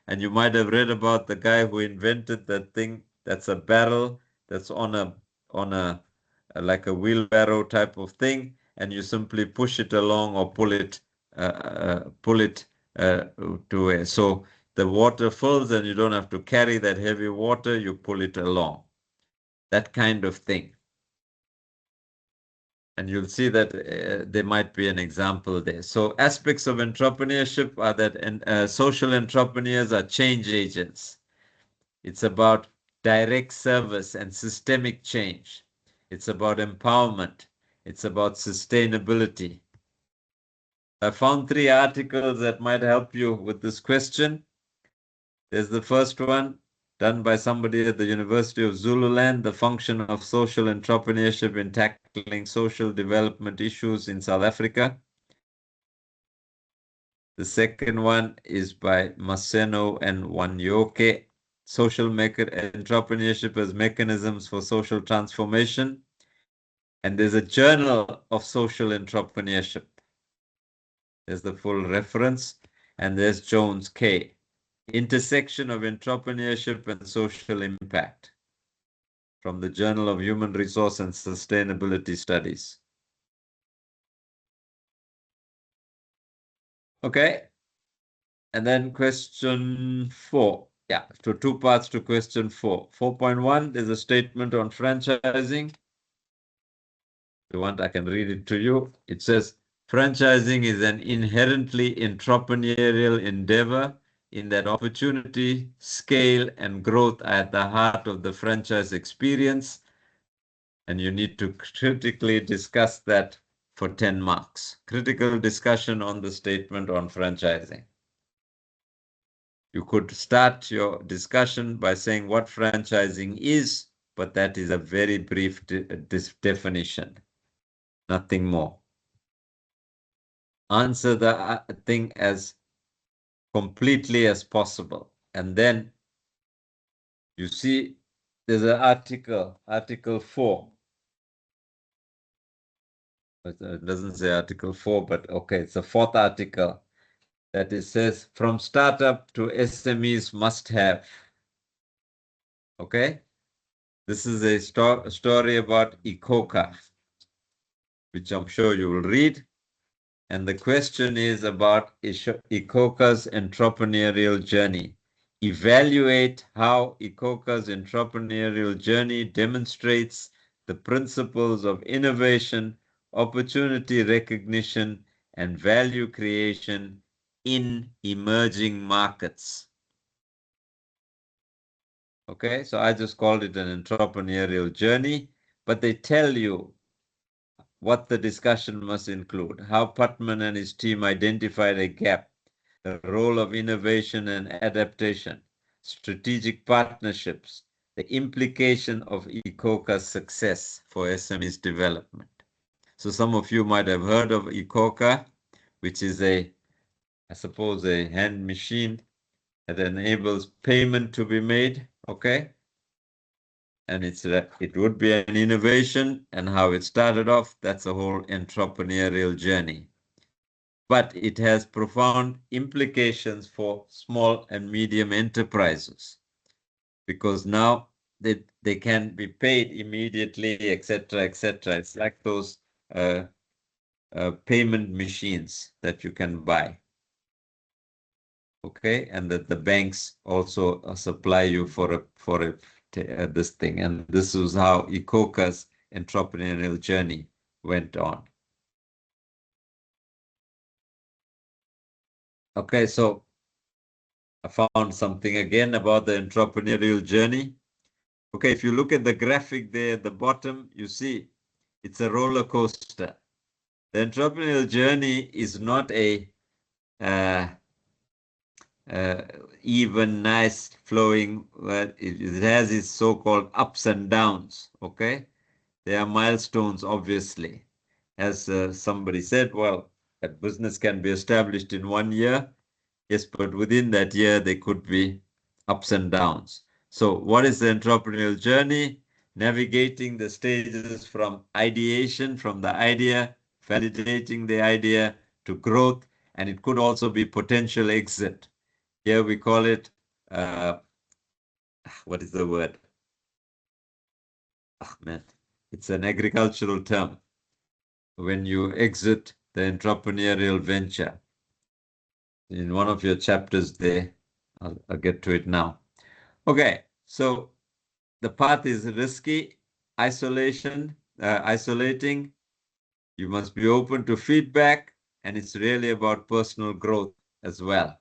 And you might have read about the guy who invented that thing that's a barrel that's on a like a wheelbarrow type of thing, and you simply push it along or pull it to where. So the water fills and you don't have to carry that heavy water, you pull it along. That kind of thing. And you'll see that there might be an example there. So aspects of entrepreneurship are that social entrepreneurs are change agents. It's about direct service and systemic change. It's about empowerment. It's about sustainability. I found 3 articles that might help you with this question. There's the first one, done by somebody at the University of Zululand, the function of social entrepreneurship in tackling social development issues in South Africa. The second one is by Maseno and Wanyoke, social entrepreneurship as mechanisms for social transformation. And there's a journal of social entrepreneurship. There's the full reference. And there's Jones K. Intersection of Entrepreneurship and Social Impact, from the Journal of Human Resource and Sustainability Studies. Okay. And then question 4. Yeah, so 2 parts to question 4. 4.1, there's a statement on franchising. If you want, I can read it to you. It says, franchising is an inherently entrepreneurial endeavor in that opportunity, scale, and growth are at the heart of the franchise experience. And you need to critically discuss that for 10 marks. Critical discussion on the statement on franchising. You could start your discussion by saying what franchising is, but that is a very brief definition, nothing more. Answer the thing as completely as possible. And then you see there's an article 4. It doesn't say article 4, but okay, it's the 4th article that it says from startup to SMEs must have. Okay? This is a story about ICOCA, which I'm sure you will read. And the question is about ICOCA's entrepreneurial journey. Evaluate how ICOCA's entrepreneurial journey demonstrates the principles of innovation, opportunity recognition, and value creation in emerging markets. Okay, so I just called it an entrepreneurial journey, but they tell you what the discussion must include, how Putman and his team identified a gap, the role of innovation and adaptation, strategic partnerships, the implication of ICOCA's success for SMEs development. So some of you might have heard of ICOCA, which is I suppose, a hand machine that enables payment to be made, okay? And it would be an innovation, and how it started off, that's a whole entrepreneurial journey. But it has profound implications for small and medium enterprises, because now they can be paid immediately, etc., etc. It's like those payment machines that you can buy. Okay, and that the banks also supply you for this thing. And this is how ICOCA's entrepreneurial journey went on. Okay, so I found something again about the entrepreneurial journey. Okay, if you look at the graphic there at the bottom, you see it's a roller coaster. The entrepreneurial journey is not a even nice flowing, it has its so-called ups and downs. Okay, there are milestones, obviously. As somebody said, well, a business can be established in 1 year. Yes, but within that year, there could be ups and downs. So what is the entrepreneurial journey? Navigating the stages from ideation, from the idea, validating the idea, to growth, and it could also be potential exit. Here we call it, what is the word? Oh, man. It's an agricultural term. When you exit the entrepreneurial venture. In one of your chapters there, I'll get to it now. Okay, so the path is risky, isolating. You must be open to feedback, and it's really about personal growth as well.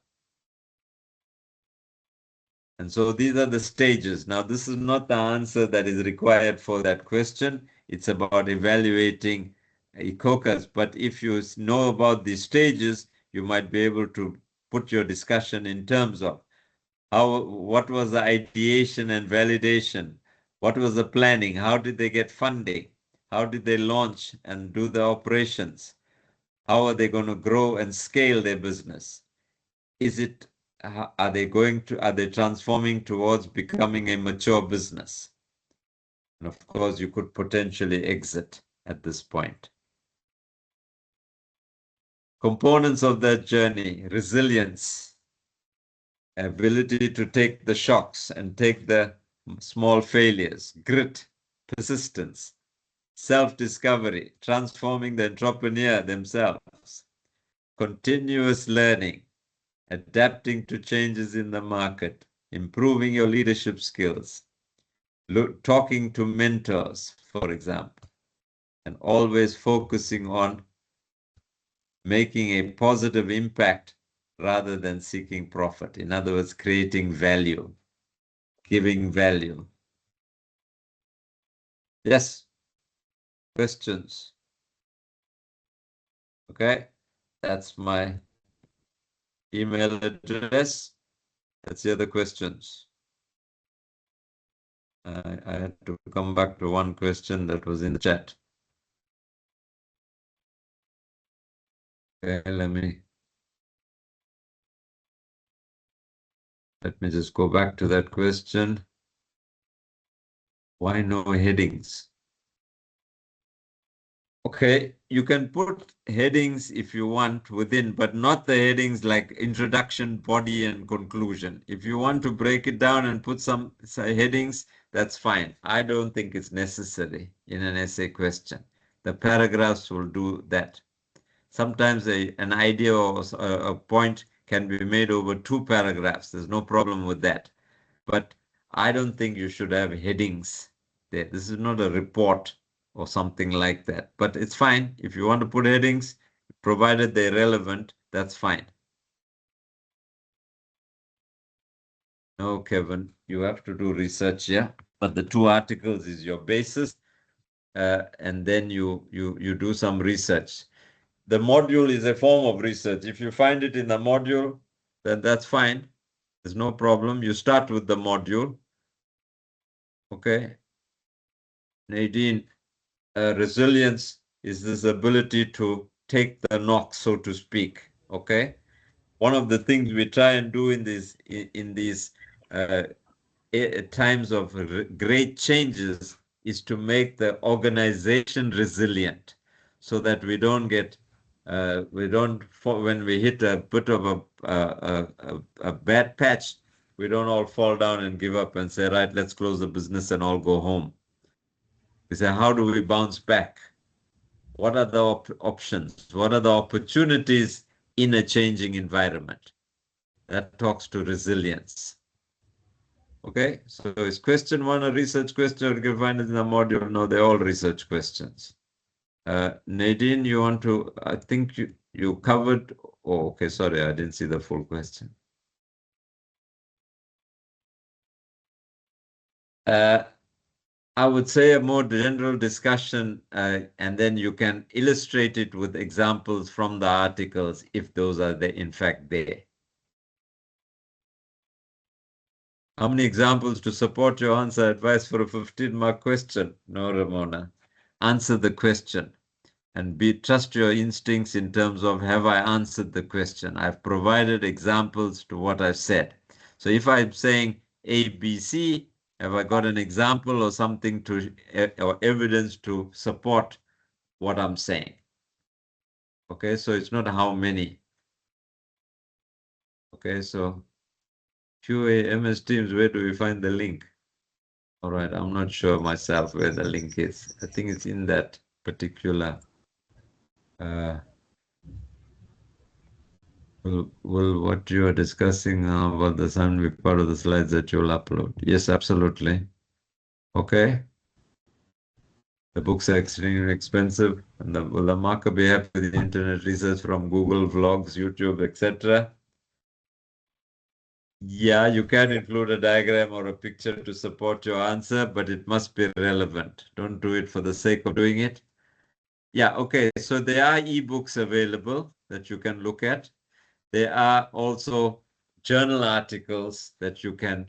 And so these are the stages. Now, this is not the answer that is required for that question. It's about evaluating ECOCAS. But if you know about these stages, you might be able to put your discussion in terms of what was the ideation and validation? What was the planning? How did they get funding? How did they launch and do the operations? How are they going to grow and scale their business? Are they transforming towards becoming a mature business? And of course, you could potentially exit at this point. Components of that journey: resilience, ability to take the shocks and take the small failures, grit, persistence, self-discovery, transforming the entrepreneur themselves, continuous learning, adapting to changes in the market, improving your leadership skills, talking to mentors, for example, and always focusing on making a positive impact rather than seeking profit. In other words, creating value, giving value. Yes? Questions? Okay, that's my email address. Let's hear the questions. I had to come back to one question that was in the chat. Okay, let me just go back to that question. Why no headings? Okay, you can put headings if you want within, but not the headings like introduction, body, and conclusion. If you want to break it down and put some headings, that's fine. I don't think it's necessary in an essay question. The paragraphs will do that. Sometimes an idea or a point can be made over 2 paragraphs. There's no problem with that. But I don't think you should have headings there. This is not a report or something like that. But it's fine. If you want to put headings, provided they're relevant, that's fine. No, Kevin, you have to do research, yeah? But the 2 articles is your basis. And then you do some research. The module is a form of research. If you find it in the module, then that's fine. There's no problem. You start with the module. Okay. Nadine, resilience is this ability to take the knock, so to speak. Okay. One of the things we try and do in these times of great changes is to make the organization resilient, so that we don't get when we hit a bit of a bad patch, we don't all fall down and give up and say, right, let's close the business and all go home. We say, how do we bounce back? What are the options? What are the opportunities in a changing environment? That talks to resilience. Okay, so is question 1 a research question, or you can find it in the module? No, they're all research questions. Nadine, you want to, I think you covered, oh, okay, sorry, I didn't see the full question. I would say a more general discussion, and then you can illustrate it with examples from the articles if those are in fact there. How many examples to support your answer? Advice for a 15-mark question? No, Ramona. Answer the question and trust your instincts in terms of, have I answered the question? I've provided examples to what I've said. So if I'm saying A, B, C, have I got an example or something or evidence to support what I'm saying? Okay, so it's not how many. Okay, so QA MS Teams, where do we find the link? All right, I'm not sure myself where the link is. I think it's in that particular. Will what you are discussing about the sun be part of the slides that you'll upload? Yes, absolutely. Okay. The books are extremely expensive, and will the marker be happy with the internet research from Google, Vlogs, YouTube, etc.? Yeah, you can include a diagram or a picture to support your answer, but it must be relevant. Don't do it for the sake of doing it. Yeah, okay. So there are ebooks available that you can look at. There are also journal articles that you can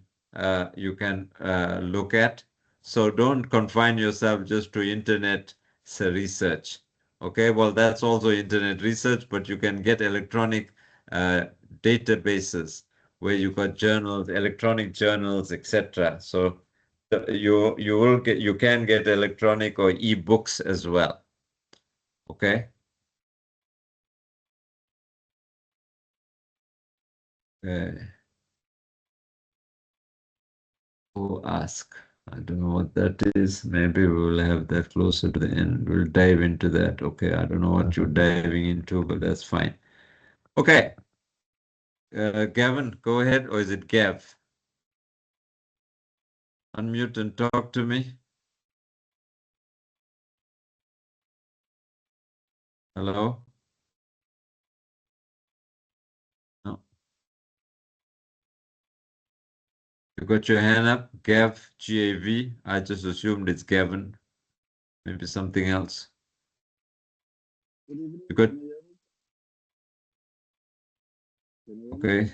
look at. So don't confine yourself just to internet research. Okay, well, that's also internet research, but you can get electronic databases where you got journals, electronic journals, etc. So you can get electronic or e-books as well. Okay. Who ask? I don't know what that is. Maybe we'll have that closer to the end. We'll dive into that. Okay, I don't know what you're diving into, but that's fine. Okay. Gavin, go ahead, or is it Gav? Unmute and talk to me. Hello? No. You got your hand up? Gav, G-A-V. I just assumed it's Gavin. Maybe something else. You got... Okay.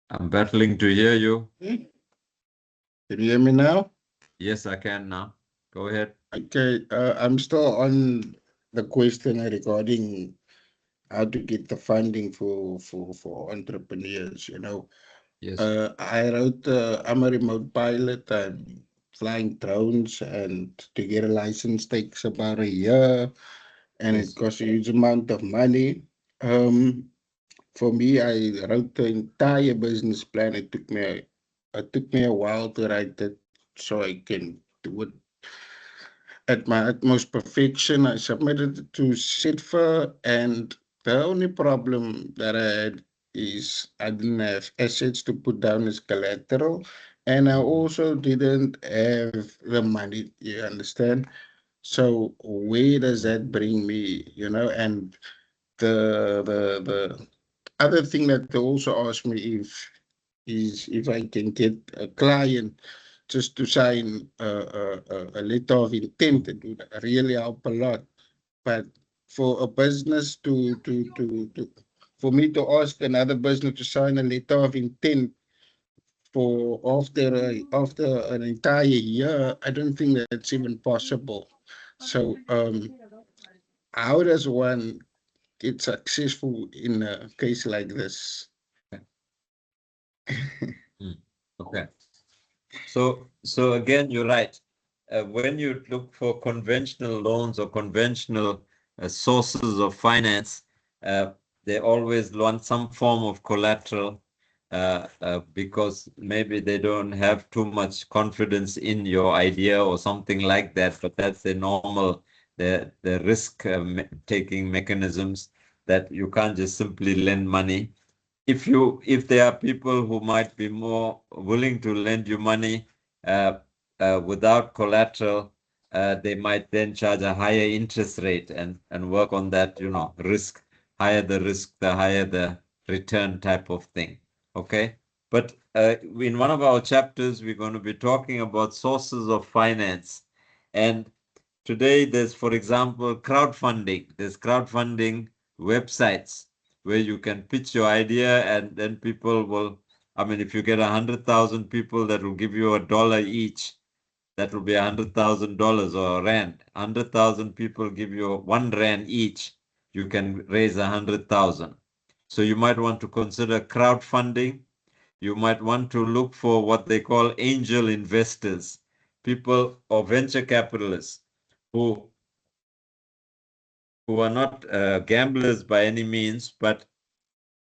I'm battling to hear you. Can you hear me now? Yes, I can now. Go ahead. Okay, I'm still on the question regarding how to get the funding for entrepreneurs. Yes. I wrote, I'm a remote pilot and flying drones, and to get a license takes about a year, and Yes. it costs a huge amount of money. For me, I wrote the entire business plan. It took me a while to write it so I can do it at my utmost perfection. I submitted it to SITFA, and the only problem that I had is I didn't have assets to put down as collateral, and I also didn't have the money, you understand? So where does that bring me, And the other thing that they also asked me if I can get a client just to sign a letter of intent. It would really help a lot. But for a business for me to ask another business to sign a letter of intent for after an entire year, I don't think that's even possible. So how does one get successful in a case like this? Okay. So again, you're right. When you look for conventional loans or conventional sources of finance, they always want some form of collateral because maybe they don't have too much confidence in your idea or something like that. But that's the normal, the risk taking mechanisms that you can't just simply lend money. If there are people who might be more willing to lend you money without collateral, they might then charge a higher interest rate and work on that, risk. Higher the risk, the higher the return type of thing. Okay. But in one of our chapters, we're going to be talking about sources of finance. And today there's, for example, crowdfunding. There's crowdfunding websites where you can pitch your idea and then people will, if you get 100,000 people that will give you $1 each, that will be $100,000 or a rand. 100,000 people give you 1 rand each, you can raise 100,000. So you might want to consider crowdfunding. You might want to look for what they call angel investors, people or venture capitalists who are not gamblers by any means, but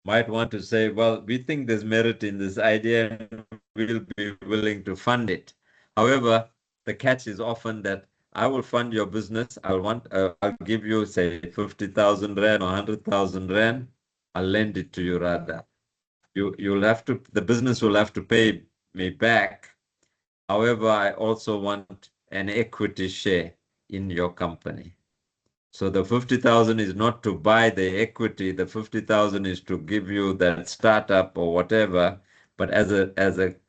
might want to say, well, we think there's merit in this idea. will be willing to fund it. However, the catch is often that I will fund your business. I'll give you, say, 50,000 Rand or 100,000 Rand. I'll lend it to you rather. You'll have to, the business will have to pay me back. However, I also want an equity share in your company. So the 50,000 is not to buy the equity. The 50,000 is to give you that startup or whatever. But as a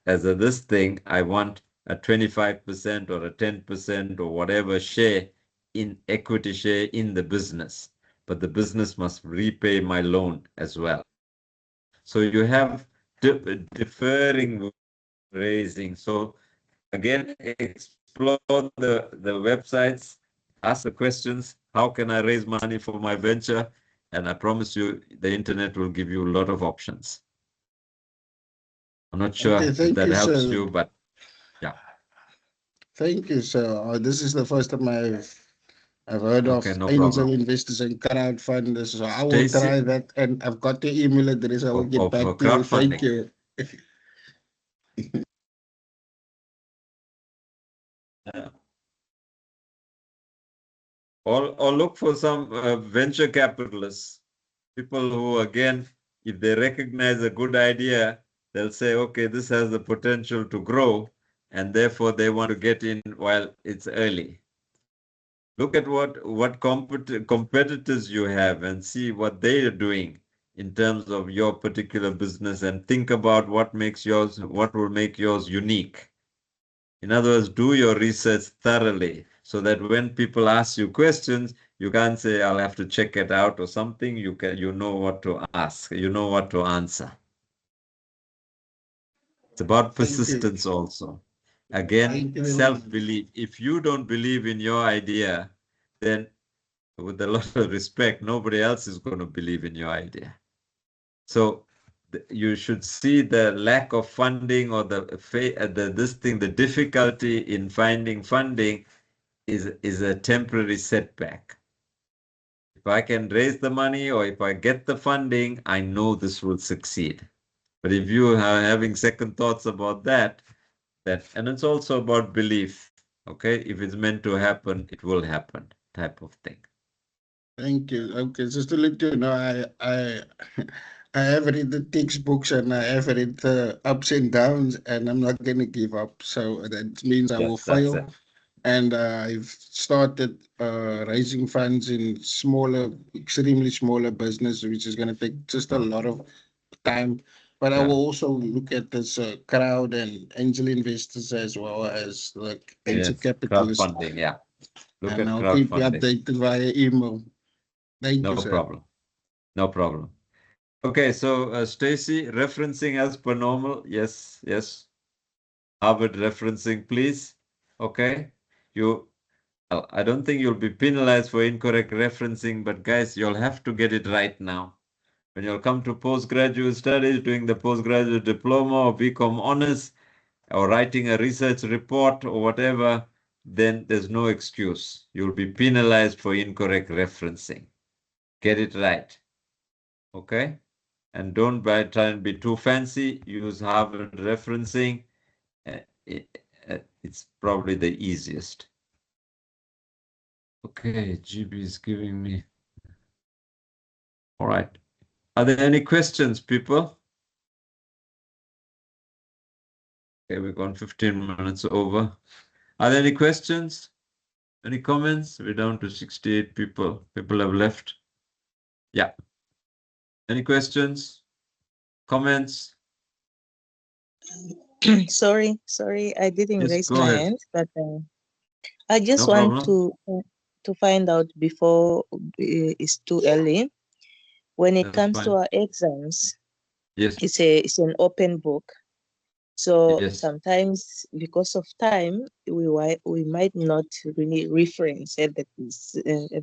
this thing, I want a 25% or a 10% or whatever share in equity share in the business. But the business must repay my loan as well. So you have deferring raising. So again, explore the websites, ask the questions. How can I raise money for my venture? And I promise you, the internet will give you a lot of options. I'm not sure Okay, if thank that you, helps sir. you, but yeah. Thank you, sir. This is the first time I've heard of Okay, no angel problem. investors and crowdfunders. So I will Stacy, try that, and I've got your email address. I will get of back to you. Thank crowdfunding. you. Yeah. Or look for some venture capitalists, people who, again, if they recognize a good idea, they'll say, okay, this has the potential to grow, and therefore they want to get in while it's early. Look at what competitors you have and see what they are doing in terms of your particular business, and think about what will make yours unique. In other words, do your research thoroughly so that when people ask you questions, you can't say, I'll have to check it out or something. You know what to ask, you know what to answer. It's about Thank you. persistence also. Again, Thank you very much. self-belief. If you don't believe in your idea, then with a lot of respect, nobody else is going to believe in your idea. So you should see the lack of funding or the difficulty in finding funding is a temporary setback. If I can raise the money or if I get the funding, I know this will succeed. But if you are having second thoughts about that, and it's also about belief, okay? If it's meant to happen, it will happen, type of thing. Thank you. Okay, just to let you know, I have read the textbooks and I have read the ups and downs, and I'm not going to give up. So that means I will fail. And I've started raising funds in extremely smaller business, which is going to take just a lot of time. But I will also look at this crowd and angel investors as well as like venture capitalists. Crowdfunding, yeah. Look And at I'll keep you crowdfunding. updated via email. Thank you, No sir. problem. No problem. Okay, so Stacy, referencing as per normal. Yes, yes. Harvard referencing, please. Okay. I don't think you'll be penalized for incorrect referencing, but guys, you'll have to get it right now. When you'll come to postgraduate studies, doing the postgraduate diploma or BCom honors, or writing a research report or whatever, then there's no excuse. You'll be penalized for incorrect referencing. Get it right. Okay? And don't try and be too fancy. Use Harvard referencing. It's probably the easiest. Okay, GB is giving me. All right. Are there any questions, people? Okay, we've gone 15 minutes over. Are there any questions? Any comments? We're down to 68 people. People have left. Yeah. Any questions? Comments? Sorry, I didn't Yes, raise go my ahead. hand, but I just No want problem. to find out before it's too early. When it That's comes fine. to our exams, Yes. it's an open book. So Yes. sometimes because of time, we might not really reference at the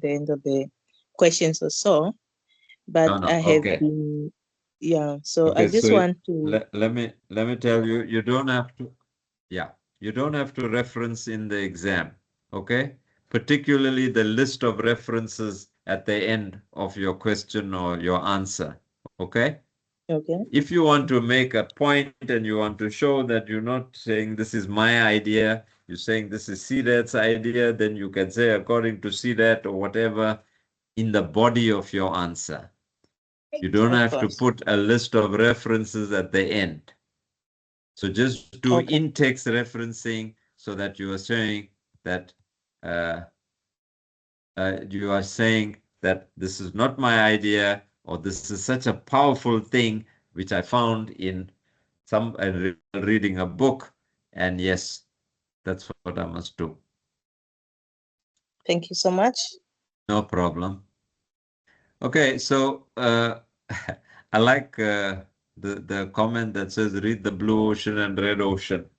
end of the questions or so. But No, I have okay. been, yeah. So Okay, I just so want to. let me tell you, you don't have to, yeah, you don't have to reference in the exam, okay? Particularly the list of references at the end of your question or your answer, okay? Okay. If you want to make a point and you want to show that you're not saying this is my idea, you're saying this is CDAT's idea, then you can say according to CDAT or whatever in the body of your answer. You don't Of have to course. put a list of references at the end. So just do Okay. in-text referencing so that you are saying that you are saying that this is not my idea, or this is such a powerful thing which I found in some reading a book, and yes, that's what I must do. Thank you so much. No problem. Okay, so I like the comment that says read the blue ocean and red ocean.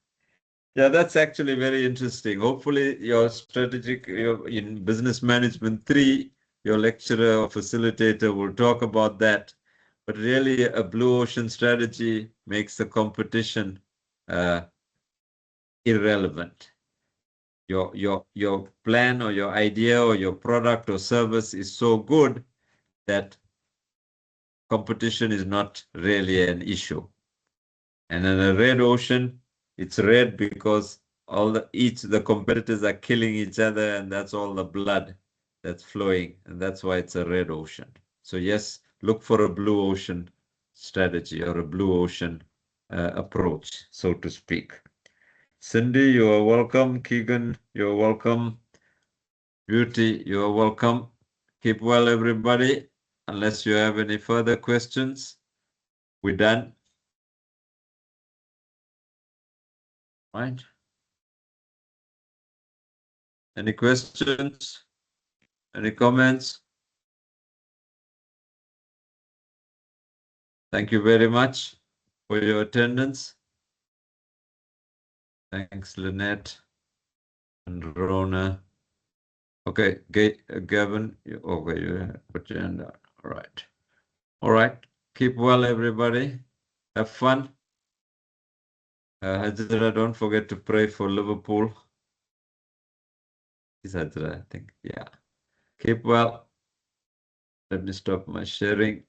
Yeah, that's actually very interesting. Hopefully your strategic in business management 3, your lecturer or facilitator will talk about that. But really a blue ocean strategy makes the competition irrelevant. Your plan or your idea or your product or service is so good that competition is not really an issue. And in a red ocean, it's red because the competitors are killing each other, and that's all the blood that's flowing, and that's why it's a red ocean. So yes, look for a blue ocean strategy or a blue ocean approach, so to speak. Cindy, you are welcome. Keegan, you're welcome. Beauty, you are welcome. Keep well, everybody. Unless you have any further questions, we're done. Right? Any questions? Any comments? Thank you very much for your attendance. Thanks, Lynette and Rona. Okay, Gavin, okay, you put your hand out. All right. All right. Keep well, everybody. Have fun. Hajra, don't forget to pray for Liverpool. Is Hajra, I think. Yeah. Keep well. Let me stop my sharing.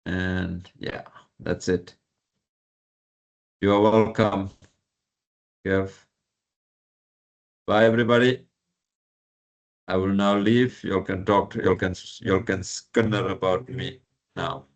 And yeah, that's it. You are welcome. Kev. Bye, everybody. I will now leave. You can talk. You can skinner about me now.